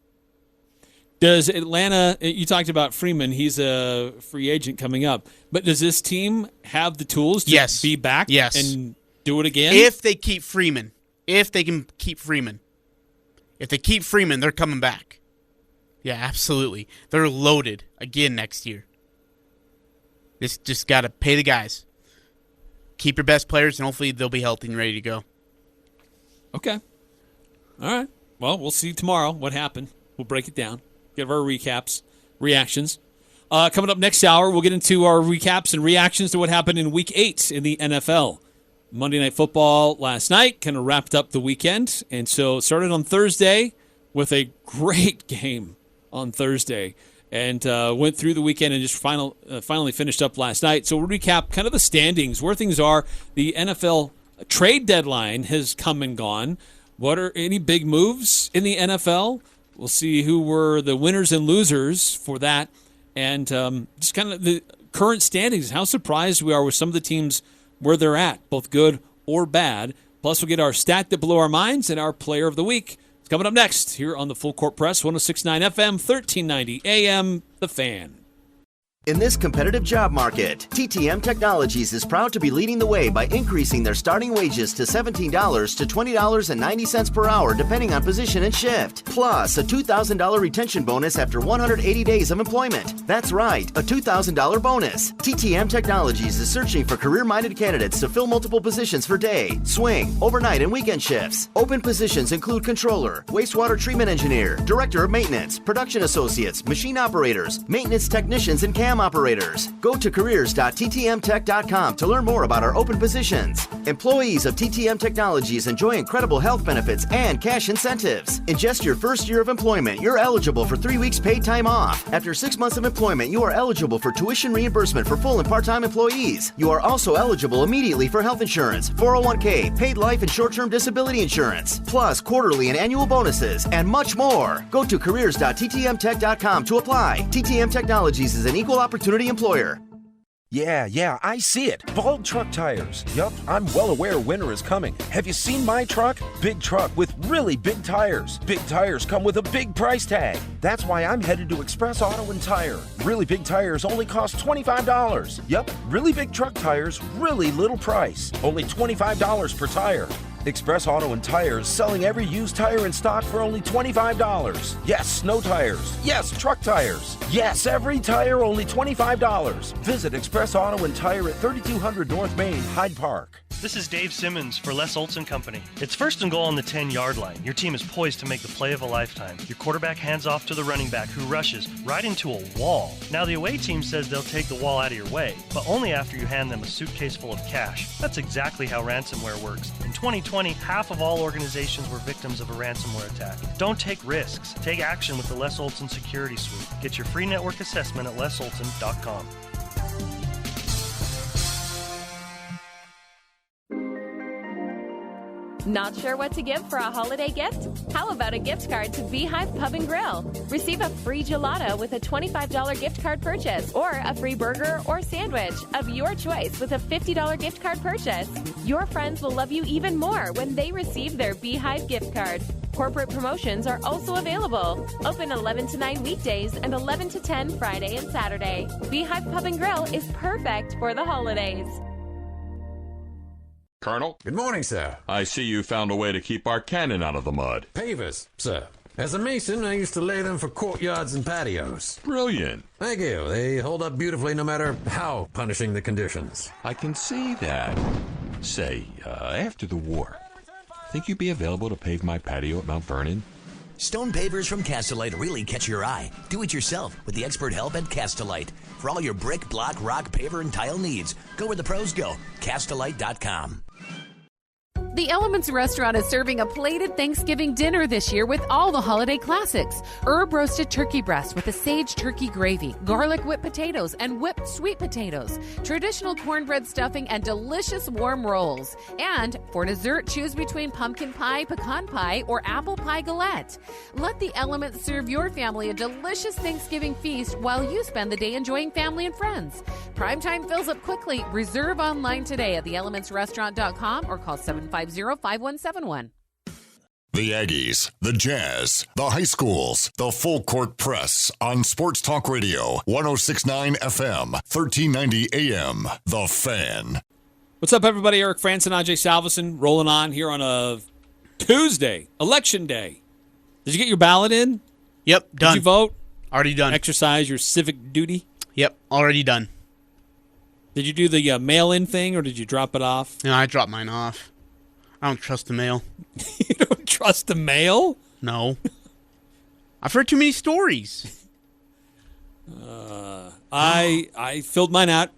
Does Atlanta, you talked about Freeman, he's a free agent coming up, but does this team have the tools to be back and do it again? If they keep Freeman. If they can keep Freeman. If they keep Freeman, they're coming back. Yeah, absolutely. They're loaded again next year. This just got to pay the guys. Keep your best players, and hopefully they'll be healthy and ready to go. Okay. All right. Well, we'll see tomorrow what happened. We'll break it down. Give our recaps, reactions. Coming up next hour, we'll get into our recaps and reactions to what happened in Week 8 in the NFL. Monday Night Football last night kind of wrapped up the weekend, and so it started on Thursday with a great game on Thursday, and went through the weekend and just finally finished up last night. So we'll recap kind of the standings, where things are. The NFL trade deadline has come and gone. What are any big moves in the NFL? We'll see who were the winners and losers for that. And just kind of the current standings, how surprised we are with some of the teams where they're at, both good or bad. Plus, we'll get our stat that blew our minds and our player of the week. It's coming up next here on the Full Court Press, 106.9 FM, 1390 AM, The Fan. In this competitive job market, TTM Technologies is proud to be leading the way by increasing their starting wages to $17 to $20.90 per hour, depending on position and shift. Plus, a $2,000 retention bonus after 180 days of employment. That's right, a $2,000 bonus. TTM Technologies is searching for career-minded candidates to fill multiple positions for day, swing, overnight, and weekend shifts. Open positions include controller, wastewater treatment engineer, director of maintenance, production associates, machine operators, maintenance technicians, and operators. Go to careers.ttmtech.com to learn more about our open positions. Employees of TTM Technologies enjoy incredible health benefits and cash incentives. In just your first year of employment, you're eligible for 3 weeks paid time off. After 6 months of employment, you are eligible for tuition reimbursement for full and part-time employees. You are also eligible immediately for health insurance, 401k, paid life and short-term disability insurance, plus quarterly and annual bonuses, and much more. Go to careers.ttmtech.com to apply. TTM Technologies is an equal opportunity employer. Yeah, I see it. Bald truck tires. Yup, I'm well aware winter is coming. Have you seen my truck? Big truck with really big tires. Big tires come with a big price tag. That's why I'm headed to Express Auto and Tire. Really big tires only cost $25. Yup, really big truck tires, really little price. Only $25 per tire. Express Auto and Tire is selling every used tire in stock for only $25. Yes, snow tires. Yes, truck tires. Yes, every tire only $25. Visit Express Auto and Tire at 3200 North Main, Hyde Park. This is Dave Simmons for Les Olson Company. It's first and goal on the 10-yard line. Your team is poised to make the play of a lifetime. Your quarterback hands off to the running back who rushes right into a wall. Now the away team says they'll take the wall out of your way, but only after you hand them a suitcase full of cash. That's exactly how ransomware works. In 2020, half of all organizations were victims of a ransomware attack. Don't take risks. Take action with the Les Olson Security Suite. Get your free network assessment at lesolson.com. Not sure what to give for a holiday gift? How about a gift card to Beehive Pub and Grill? Receive a free gelato with a $25 gift card purchase, or a free burger or sandwich of your choice with a $50 gift card purchase. Your friends will love you even more when they receive their Beehive gift card. Corporate promotions are also available. Open 11 to 9 weekdays and 11 to 10 Friday and Saturday. Beehive Pub and Grill is perfect for the holidays. Colonel? Good morning, sir. I see you found a way to keep our cannon out of the mud. Pavers, sir. As a mason, I used to lay them for courtyards and patios. Brilliant. Thank you. They hold up beautifully no matter how punishing the conditions. I can see that. Say, after the war, think you'd be available to pave my patio at Mount Vernon? Stone pavers from Castellite really catch your eye. Do it yourself with the expert help at Castellite. For all your brick, block, rock, paver, and tile needs, go where the pros go. Castellite.com. The Elements Restaurant is serving a plated Thanksgiving dinner this year with all the holiday classics. Herb roasted turkey breast with a sage turkey gravy, garlic whipped potatoes, and whipped sweet potatoes, traditional cornbread stuffing, and delicious warm rolls. And for dessert, choose between pumpkin pie, pecan pie, or apple pie galette. Let the Elements serve your family a delicious Thanksgiving feast while you spend the day enjoying family and friends. Primetime fills up quickly. Reserve online today at theelementsrestaurant.com or call 750-5171. The Aggies, the Jazz, the high schools, the Full Court Press on Sports Talk Radio, 106.9 FM, 1390 AM, The Fan. What's up, everybody? Eric Frandsen, Ajay Salvesen, rolling on here on a Tuesday, Election Day. Did you get your ballot in? Yep, done. Did you vote? Already done. Exercise your civic duty? Yep, already done. Did you do the mail-in thing, or did you drop it off? No, I dropped mine off. I don't trust the mail. You don't trust trust the mail? No. I've heard too many stories. I filled mine out,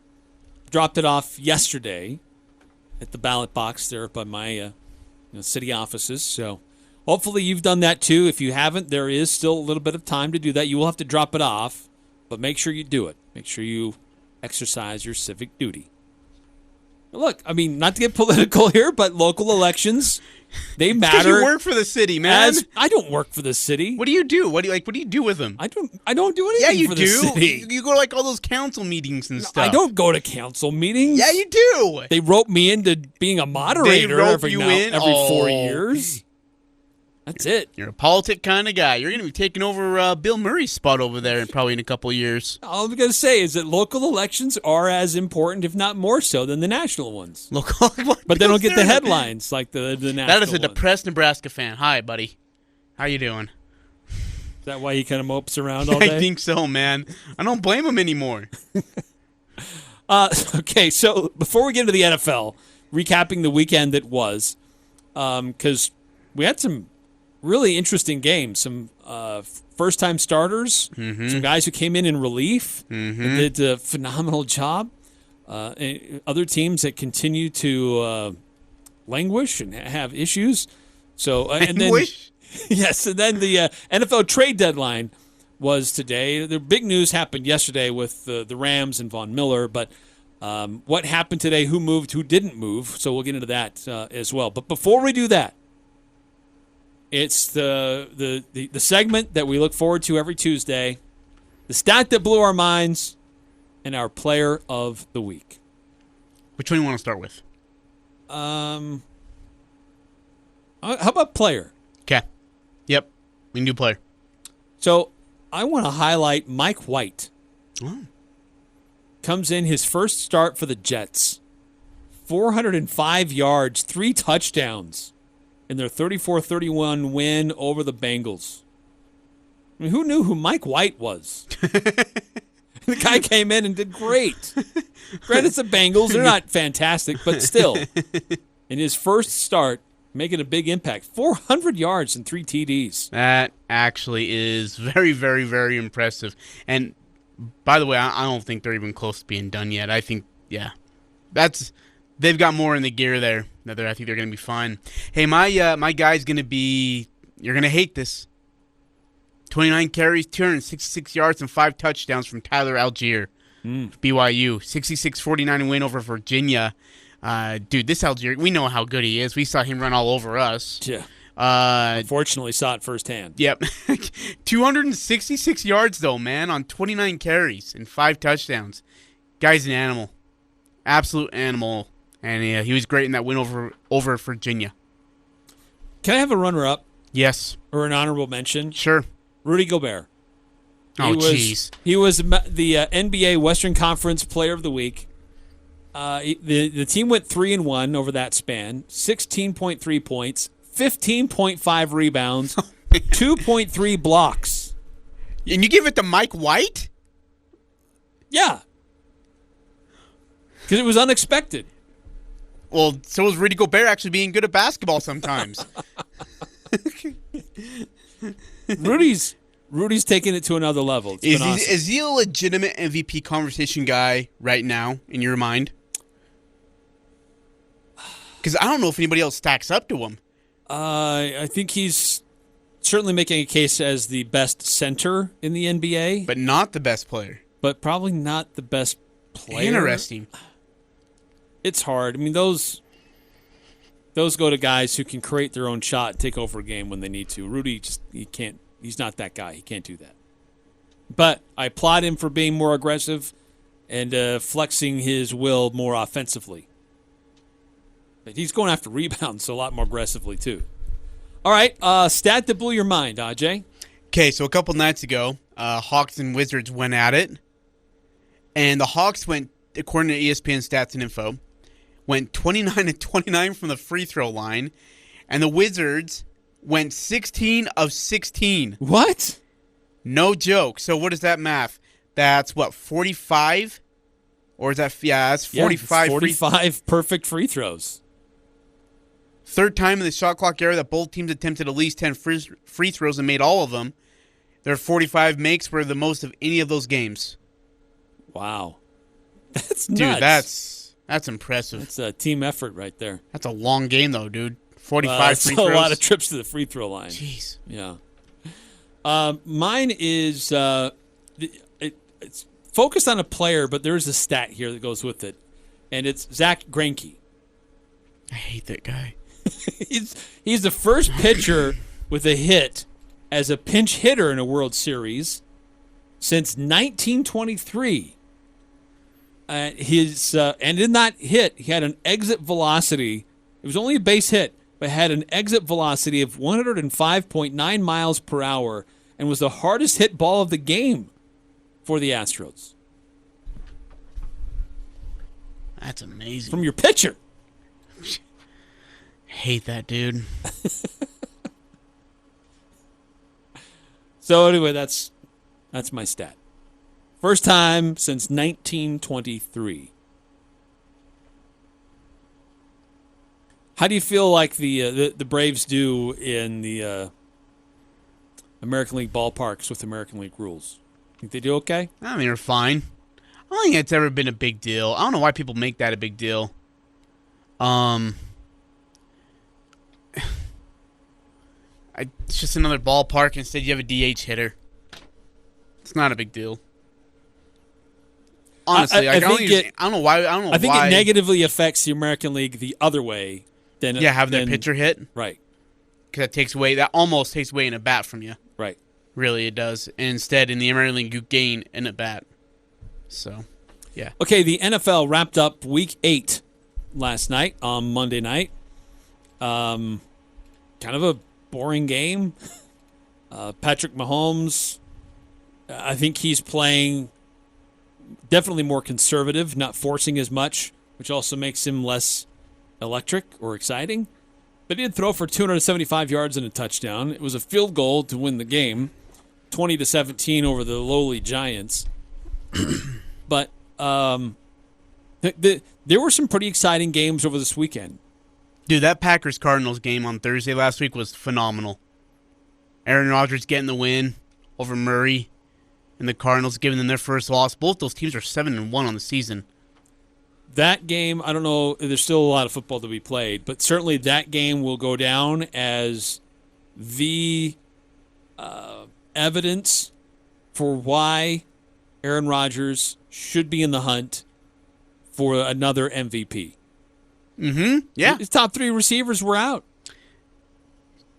dropped it off yesterday at the ballot box there by my city offices. So hopefully you've done that too. If you haven't, there is still a little bit of time to do that. You will have to drop it off, but make sure you do it. Make sure you exercise your civic duty. Look, I mean, not to get political here, but local elections, they matter. Because you work for the city, man. I don't work for the city. What do you do? What do you do with them? I don't do anything for the city. You go to like all those council meetings and stuff. I don't go to council meetings. Yeah, you do. They rope me into being a moderator every 4 years. That's it. You're a politic kind of guy. You're going to be taking over Bill Murray's spot over there probably in a couple of years. All I'm going to say is that local elections are as important, if not more so, than the national ones. But they don't get the headlines like the national That is a ones. depressed Nebraska fan. Hi, buddy. How you doing? Is that why he kind of mopes around all day? I think so, man. I don't blame him anymore. Okay, so before we get into the NFL, recapping the weekend that was, because we had some really interesting games. Some first-time starters, some guys who came in relief and did a phenomenal job. And other teams that continue to languish and have issues. So and then yes, and then the NFL trade deadline was today. The big news happened yesterday with the Rams and Von Miller, but what happened today? Who moved? Who didn't move? So we'll get into that as well. But before we do that, it's the segment that we look forward to every Tuesday, the stat that blew our minds, and our player of the week. Which one do you want to start with? How about player? Okay. Yep. We can do player. So I want to highlight Mike White. Oh. Comes in his first start for the Jets. 405 yards, 3 touchdowns in their 34-31 win over the Bengals. I mean, who knew who Mike White was? The guy came in and did great. Granted, it's the Bengals. They're not fantastic, but still, in his first start, making a big impact. 400 yards and 3 TDs. That actually is very, very, very impressive. And by the way, I don't think they're even close to being done yet. I think, yeah, they've got more in the gear there. I think they're going to be fine. Hey, my guy's going to be, you're going to hate this, 29 carries, 266 yards, and 5 touchdowns from Tyler Algier. BYU, 66-49 win over Virginia. Dude, this Algier, we know how good he is. We saw him run all over us. Yeah. Unfortunately, saw it firsthand. Yep. 266 yards, though, man, on 29 carries and 5 touchdowns. Guy's an animal. Absolute animal. And he was great in that win over Virginia. Can I have a runner-up? Yes. Or an honorable mention? Sure. Rudy Gobert. Oh, jeez. He was the NBA Western Conference Player of the Week. The team went 3-1 over that span. 16.3 points, 15.5 rebounds, 2.3 blocks. And you give it to Mike White? Yeah. Because it was unexpected. Well, so is Rudy Gobert actually being good at basketball sometimes. Rudy's taking it to another level. Is he a legitimate MVP conversation guy right now, in your mind? Because I don't know if anybody else stacks up to him. I think he's certainly making a case as the best center in the NBA. But not the best player. But probably not the best player. Interesting. It's hard. I mean, those go to guys who can create their own shot and take over a game when they need to. Rudy, he can't. He's not that guy. He can't do that. But I applaud him for being more aggressive and flexing his will more offensively. But he's going after rebounds a lot more aggressively, too. All right, stat that blew your mind, Ajay. Okay, so a couple nights ago, Hawks and Wizards went at it. And the Hawks went, according to ESPN Stats and Info, went 29-29 from the free throw line. And the Wizards went 16 of 16. What? No joke. So what is that math? That's what, 45? Or is that, that's 45. Yeah, 45 perfect free throws. Third time in the shot clock era that both teams attempted at least 10 free throws and made all of them. Their 45 makes were the most of any of those games. Wow. That's nuts. Dude, that's impressive. It's a team effort right there. That's a long game, though, dude. 45 free throws. A lot of trips to the free throw line. Jeez. Yeah. Mine is it's focused on a player, but there's a stat here that goes with it, and it's Zach Greinke. I hate that guy. He's the first pitcher with a hit as a pinch hitter in a World Series since 1923. And in that hit, he had an exit velocity. It was only a base hit, but had an exit velocity of 105.9 miles per hour and was the hardest hit ball of the game for the Astros. That's amazing. From your pitcher. Hate that dude. So anyway, that's my stat. First time since 1923. How do you feel like the Braves do in the American League ballparks with American League rules? Think they do okay? I mean, they're fine. I don't think it's ever been a big deal. I don't know why people make that a big deal. It's just another ballpark. Instead, you have a DH hitter. It's not a big deal. Honestly, I don't know why. I think it negatively affects the American League the other way than having their pitcher hit. Right. Because that almost takes away an at bat from you. Right. Really, it does. And instead, in the American League, you gain an at bat. So, yeah. Okay, the NFL wrapped up Week 8 last night on Monday night. Kind of a boring game. Patrick Mahomes, I think he's playing definitely more conservative, not forcing as much, which also makes him less electric or exciting. But he did throw for 275 yards and a touchdown. It was a field goal to win the game, 20-17 over the lowly Giants. But there were some pretty exciting games over this weekend. Dude, that Packers-Cardinals game on Thursday last week was phenomenal. Aaron Rodgers getting the win over Murray, and the Cardinals giving them their first loss. Both those teams are 7-1 on the season. That game, I don't know, there's still a lot of football to be played, but certainly that game will go down as the evidence for why Aaron Rodgers should be in the hunt for another MVP. Mm-hmm. Yeah. His top 3 receivers were out.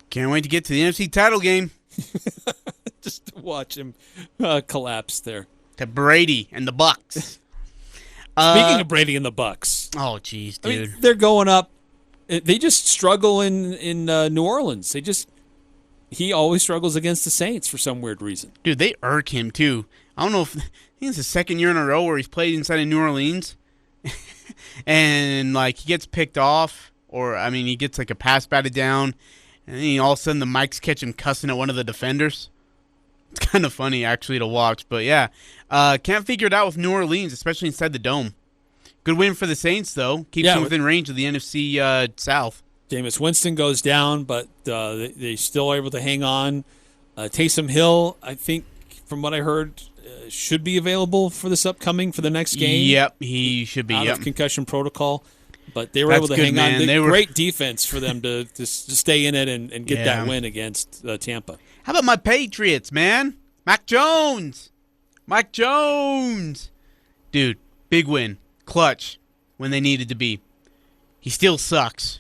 Can't wait to get to the NFC title game. Just to watch him collapse there. To Brady and the Bucks. Speaking of Brady and the Bucks. Oh, jeez, dude. I mean, they're going up. They just struggle in New Orleans. He always struggles against the Saints for some weird reason. Dude, they irk him, too. I don't know if... I think it's the second year in a row where he's played inside of New Orleans. And, he gets picked off. Or, he gets, a pass batted down. And then all of a sudden the mics catch him cussing at one of the defenders. It's kind of funny, actually, to watch. But, yeah. Can't figure it out with New Orleans, especially inside the Dome. Good win for the Saints, though. Keeps them within range of the NFC South. Jameis Winston goes down, but they still are able to hang on. Taysom Hill, I think, from what I heard, should be available for the next game. Yep, he should be. Out of concussion protocol. But they were able to hang on. Great defense for them to stay in it and get that win against Tampa. How about my Patriots, man? Mac Jones. Dude, big win. Clutch when they needed to be. He still sucks,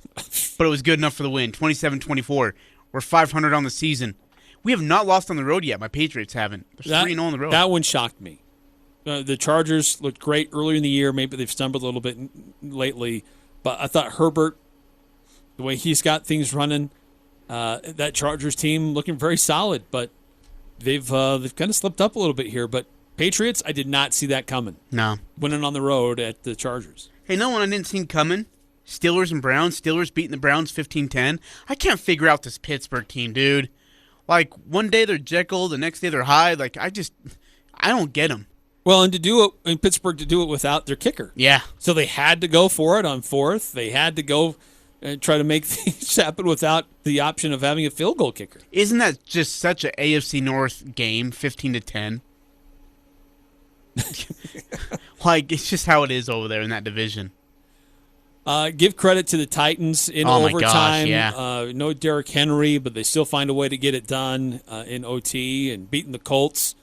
but it was good enough for the win. 27-24. We're 500 on the season. We have not lost on the road yet. My Patriots haven't. They're 3-0 on the road. That one shocked me. The Chargers looked great earlier in the year. Maybe they've stumbled a little bit lately. But I thought Herbert, the way he's got things running, that Chargers team looking very solid. But they've kind of slipped up a little bit here. But Patriots, I did not see that coming. No. Winning on the road at the Chargers. Hey, no one I didn't see coming. Steelers and Browns. Steelers beating the Browns 15-10. I can't figure out this Pittsburgh team, dude. One day they're Jekyll, the next day they're Hyde. I don't get them. Well, and to do it in Pittsburgh, to do it without their kicker. Yeah. So they had to go for it on fourth. They had to go and try to make things happen without the option of having a field goal kicker. Isn't that just such an AFC North game, 15-10? Like, it's just how it is over there in that division. Give credit to the Titans in Oh my overtime. gosh, yeah. No Derrick Henry, but they still find a way to get it done in OT and beating the Colts.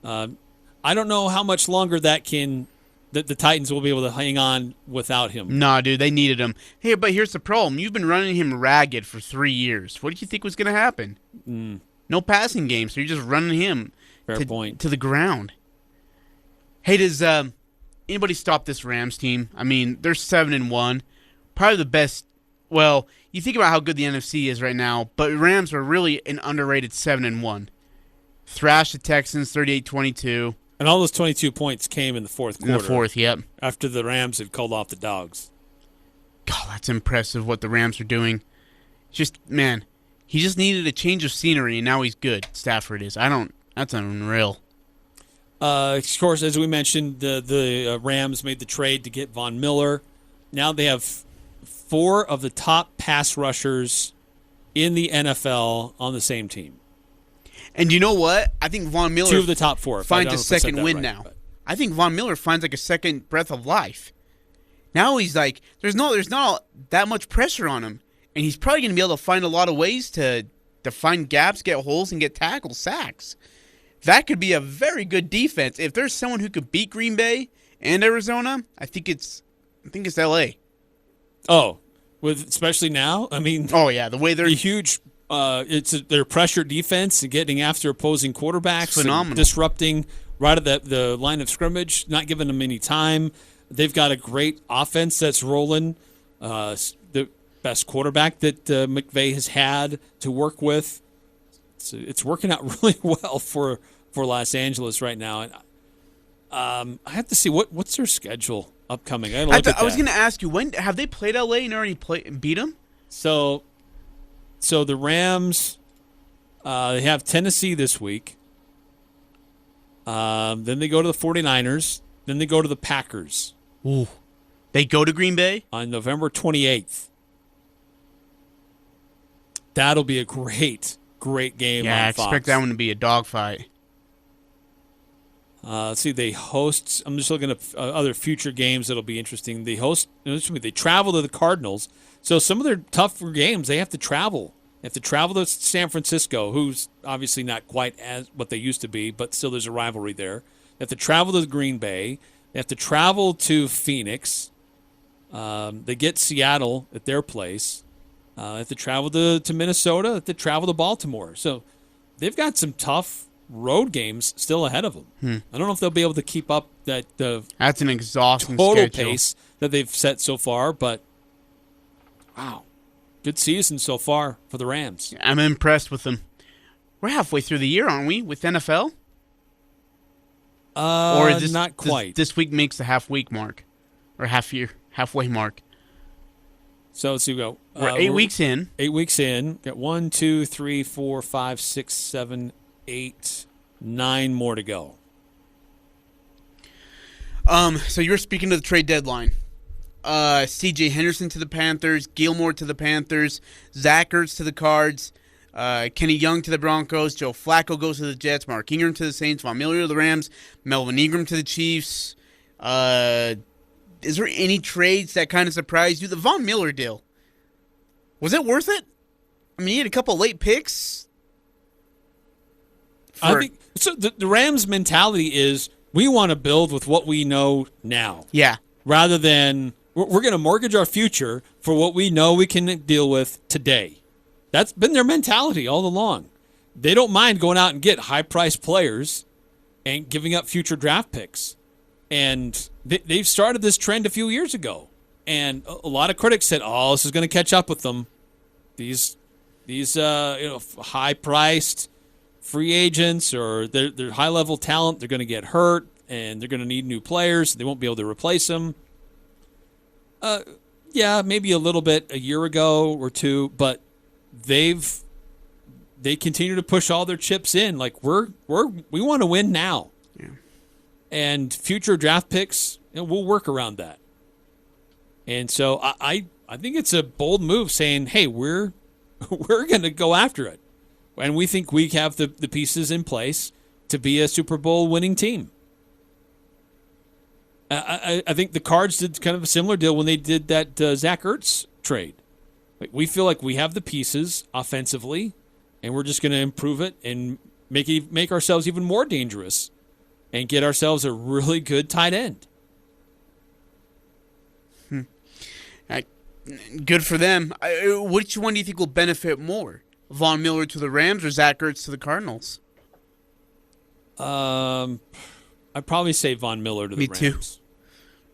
I don't know how much longer the Titans will be able to hang on without him. Nah, dude, they needed him. Hey, but here's the problem. You've been running him ragged for 3 years. What did you think was going to happen? No passing game, so you're just running him to the ground. Hey, does anybody stop this Rams team? I mean, they're 7-1. Probably the best. Well, you think about how good the NFC is right now, but Rams are really an underrated 7-1. Thrashed the Texans 38-22. And all those 22 points came in the fourth quarter. In the fourth, yep. After the Rams had called off the Dogs. God, that's impressive what the Rams are doing. Just, man, he just needed a change of scenery, and now he's good. Stafford is. That's unreal. Of course, as we mentioned, the Rams made the trade to get Von Miller. Now they have 4 of the top pass rushers in the NFL on the same team. And you know what? I think Von Miller 2 of the top 4 finds a second win now. I think Von Miller finds like a second breath of life. Now he's like, there's not that much pressure on him, and he's probably going to be able to find a lot of ways to find gaps, get holes, and get tackles, sacks. That could be a very good defense. If there's someone who could beat Green Bay and Arizona, I think it's L.A. Oh, especially now. I mean, oh yeah, the way they're huge. It's their pressure defense and getting after opposing quarterbacks, phenomenal, and disrupting right at the line of scrimmage, not giving them any time. They've got a great offense that's rolling. The best quarterback that McVay has had to work with. It's working out really well for Los Angeles right now. And I have to see what's their schedule upcoming. I was going to ask you, when have they played LA and already beat them? So the Rams, they have Tennessee this week. Then they go to the 49ers. Then they go to the Packers. Ooh. They go to Green Bay? On November 28th. That'll be a great game on I Fox. expect that one to be a dogfight. Let's see, they host. I'm just looking at other future games that'll be interesting. They travel to the Cardinals. So some of their tougher games, they have to travel. They have to travel to San Francisco, who's obviously not quite as what they used to be, but still there's a rivalry there. They have to travel to Green Bay. They have to travel to Phoenix. They get Seattle at their place. They have to travel to Minnesota. They have to travel to Baltimore. So they've got some tough road games still ahead of them. I don't know if they'll be able to keep up that's an exhausting total schedule. pace that they've set so far, but wow. Good season so far for the Rams. I'm impressed with them. We're halfway through the year, aren't we, with NFL? Or is this, not quite. This week makes the halfway mark. So let's see, go. We're 8 weeks in. 8 weeks in. Got 1, 2, 3, 4, 5, 6, 7, 8, 9 more to go. So you're speaking to the trade deadline. C.J. Henderson to the Panthers, Gilmore to the Panthers, Zach Ertz to the Cards, Kenny Young to the Broncos, Joe Flacco goes to the Jets, Mark Ingram to the Saints, Von Miller to the Rams, Melvin Ingram to the Chiefs. Is there any trades that kind of surprised you? The Von Miller deal, was it worth it? I mean, he had a couple late picks. I think so. The Rams' mentality is we want to build with what we know now. Yeah. Rather than we're going to mortgage our future for what we know we can deal with today. That's been their mentality all along. They don't mind going out and get high-priced players and giving up future draft picks. And they've started this trend a few years ago. And a lot of critics said, "Oh, this is going to catch up with them. These high-priced free agents or they're high-level talent, they're going to get hurt, and they're going to need new players. They won't be able to replace them." Yeah, maybe a little bit a year ago or two, but they continue to push all their chips in. Like we want to win now. Yeah. And future draft picks, we'll work around that. And so I I think it's a bold move saying, hey, we're going to go after it. And we think we have the pieces in place to be a Super Bowl winning team. I think the Cards did kind of a similar deal when they did that Zach Ertz trade. Like, we feel like we have the pieces offensively, and we're just going to improve it and make ourselves even more dangerous and get ourselves a really good tight end. Good for them. Which one do you think will benefit more? Von Miller to the Rams or Zach Ertz to the Cardinals? I'd probably say Von Miller to the Rams. Me too.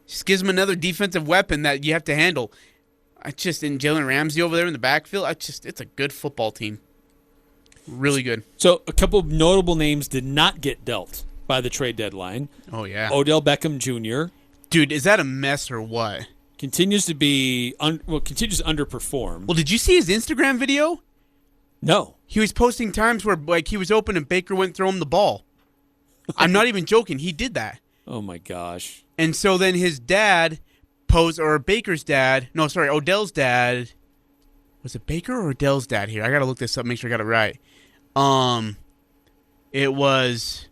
Just gives him another defensive weapon that you have to handle. And Jalen Ramsey over there in the backfield, it's a good football team. Really good. So a couple of notable names did not get dealt by the trade deadline. Oh, yeah. Odell Beckham Jr. Dude, is that a mess or what? Continues to be continues to underperform. Well, did you see his Instagram video? No. He was posting times where he was open and Baker wouldn't throw him the ball. I'm not even joking. He did that. Oh my gosh. And so then his dad Odell's dad. Was it Baker or Odell's dad here? I got to look this up, make sure I got it right. It was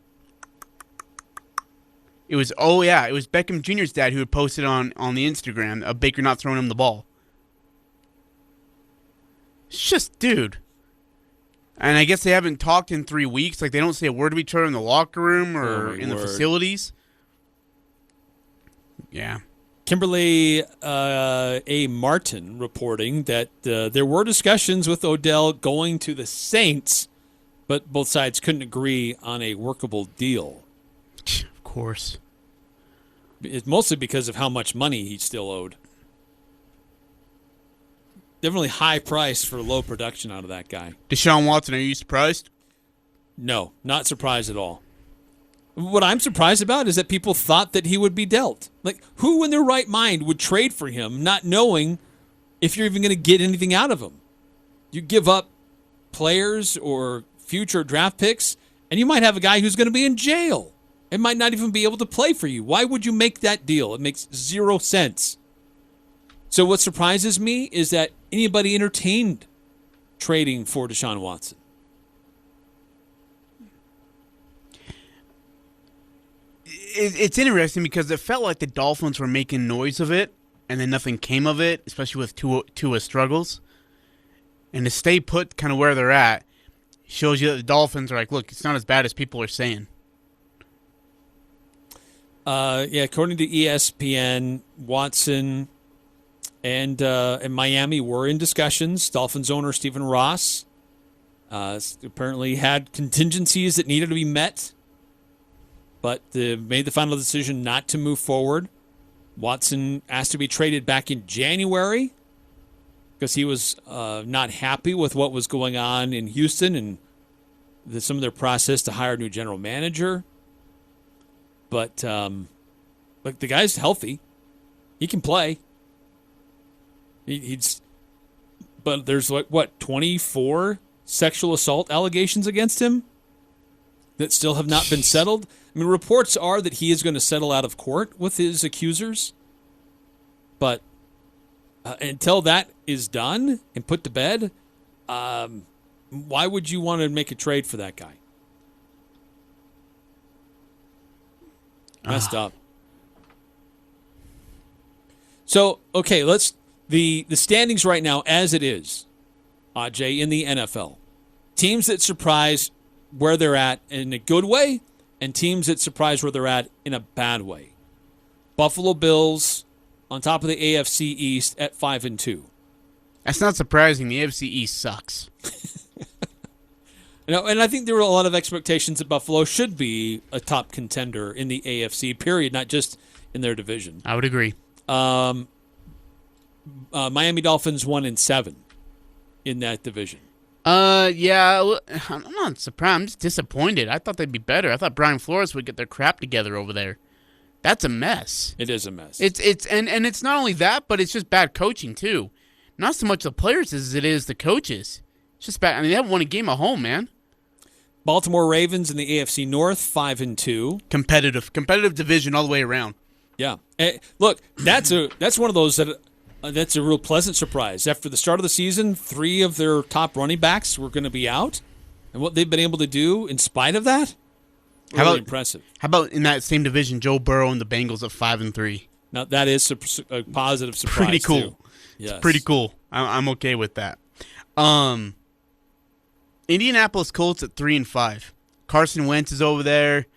Beckham Jr.'s dad who had posted on the Instagram of Baker not throwing him the ball. It's just, dude. And I guess they haven't talked in 3 weeks. Like, they don't say a word to each other in the locker room or in the facilities. Yeah. Kimberly A. Martin reporting that there were discussions with Odell going to the Saints, but both sides couldn't agree on a workable deal. Of course. It's mostly because of how much money he still owed. Definitely high price for low production out of that guy. Deshaun Watson, are you surprised? No, not surprised at all. What I'm surprised about is that people thought that he would be dealt. Like, who in their right mind would trade for him not knowing if you're even going to get anything out of him? You give up players or future draft picks, and you might have a guy who's going to be in jail and might not even be able to play for you. Why would you make that deal? It makes 0 sense. So what surprises me is that anybody entertained trading for Deshaun Watson. It's interesting because it felt like the Dolphins were making noise of it, and then nothing came of it, especially with Tua's struggles. And to stay put kind of where they're at shows you that the Dolphins are like, look, it's not as bad as people are saying. According to ESPN, Watson and Miami were in discussions. Dolphins owner Stephen Ross apparently had contingencies that needed to be met, but made the final decision not to move forward. Watson asked to be traded back in January because he was not happy with what was going on in Houston and some of their process to hire a new general manager. But the guy's healthy. He can play. But there's 24 sexual assault allegations against him that still have not been settled. I mean, reports are that he is going to settle out of court with his accusers. But until that is done and put to bed, why would you want to make a trade for that guy? Messed up. So, okay, the standings right now as it is, Ajay, in the NFL. Teams that surprise where they're at in a good way and teams that surprise where they're at in a bad way. Buffalo Bills on top of the AFC East at 5-2. That's not surprising. The AFC East sucks. And I think there were a lot of expectations that Buffalo should be a top contender in the AFC, period, not just in their division. I would agree. Miami Dolphins 1-7 in that division. Yeah, I'm not surprised. I'm just disappointed. I thought they'd be better. I thought Brian Flores would get their crap together over there. That's a mess. It is a mess. And it's not only that, but it's just bad coaching too. Not so much the players as it is the coaches. It's just bad. I mean, they haven't won a game at home, man. Baltimore Ravens in the AFC North 5-2. Competitive division all the way around. Yeah. Look, that's one of those that That's a real pleasant surprise. After the start of the season, 3 of their top running backs were going to be out. And what they've been able to do in spite of that, really impressive. How about in that same division, Joe Burrow and the Bengals at 5-3? Now, that is a positive surprise, pretty cool. too. Yes. It's pretty cool. I'm okay with that. Indianapolis Colts at 3-5. Carson Wentz is over there.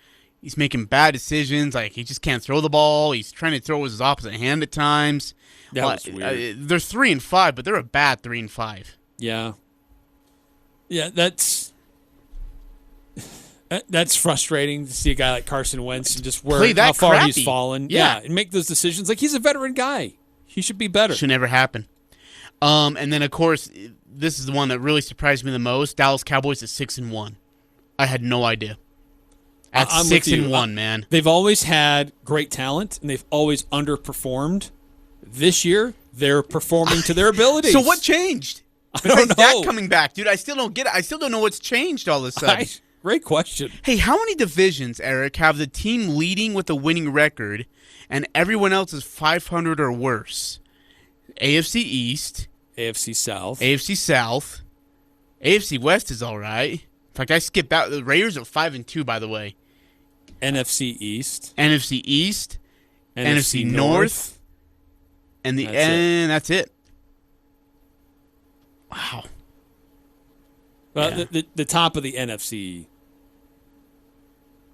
He's making bad decisions. Like, he just can't throw the ball. He's trying to throw with his opposite hand at times. That was weird. They're 3-5, but they're a bad 3-5. Yeah. Yeah, that's frustrating to see a guy like Carson Wentz and just how far he's fallen. Yeah, and make those decisions. Like, he's a veteran guy. He should be better. Should never happen. And then, of course, this is the one that really surprised me the most. Dallas Cowboys at 6-1. I had no idea. At 6-1, man. They've always had great talent, and they've always underperformed. This year, they're performing to their abilities. So what changed? I don't know. That coming back, dude. I still don't get it. I still don't know what's changed all of a sudden. Great question. Hey, how many divisions, Eric, have the team leading with a winning record and everyone else is 500 or worse? AFC East. AFC South. AFC South. AFC West is all right. In fact, I skipped out. The Raiders are 5-2, by the way. NFC East. NFC East. NFC North. And that's it. Wow. Well, the top of the NFC,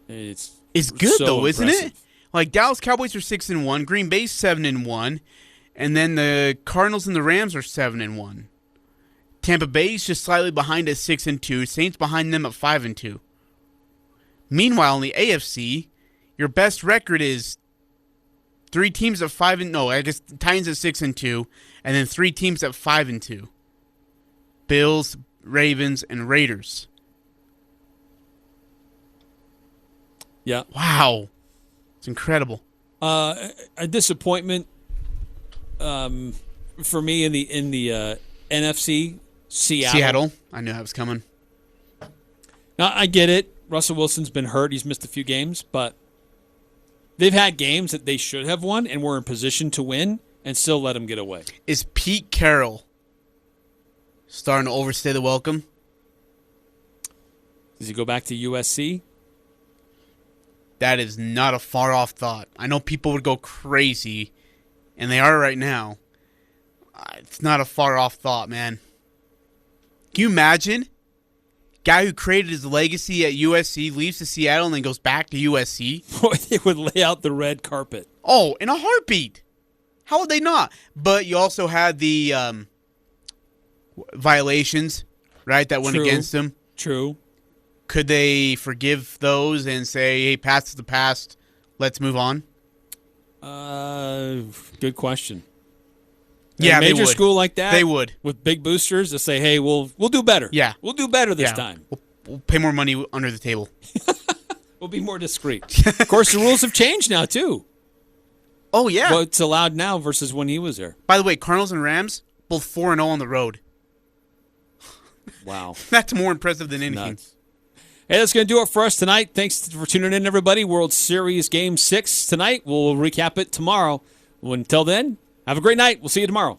it's good so though, impressive. Isn't it? Like, Dallas Cowboys are 6-1, Green Bay's 7-1, and then the Cardinals and the Rams are 7-1. Tampa Bay's just slightly behind at 6-2. Saints behind them at 5-2. Meanwhile, in the AFC, your best record is 3 teams at 5 and no, I guess Titans at 6-2, and then 3 teams at 5-2. Bills, Ravens, and Raiders. Yeah. Wow. It's incredible. A disappointment for me in the NFC, Seattle. I knew that was coming. Now, I get it. Russell Wilson's been hurt. He's missed a few games, but they've had games that they should have won and were in position to win and still let them get away. Is Pete Carroll starting to overstay the welcome? Does he go back to USC? That is not a far-off thought. I know people would go crazy, and they are right now. It's not a far-off thought, man. Can you imagine? Guy who created his legacy at USC leaves to Seattle and then goes back to USC? Boy, they would lay out the red carpet. Oh, in a heartbeat. How would they not? But you also had the violations, right, that went against him. True. Could they forgive those and say, hey, past is the past, let's move on? Good question. Yeah, a major they would. school like that, They would. with big boosters to say, "Hey, we'll do better. Yeah, we'll do better this time. We'll pay more money under the table. We'll be more discreet." Of course, the rules have changed now too. Oh yeah, what's allowed now versus when he was there. By the way, Cardinals and Rams both 4-0 on the road. Wow, that's more impressive than anything. Nuts. Hey, that's going to do it for us tonight. Thanks for tuning in, everybody. World Series Game 6 tonight. We'll recap it tomorrow. Until then, have a great night. We'll see you tomorrow.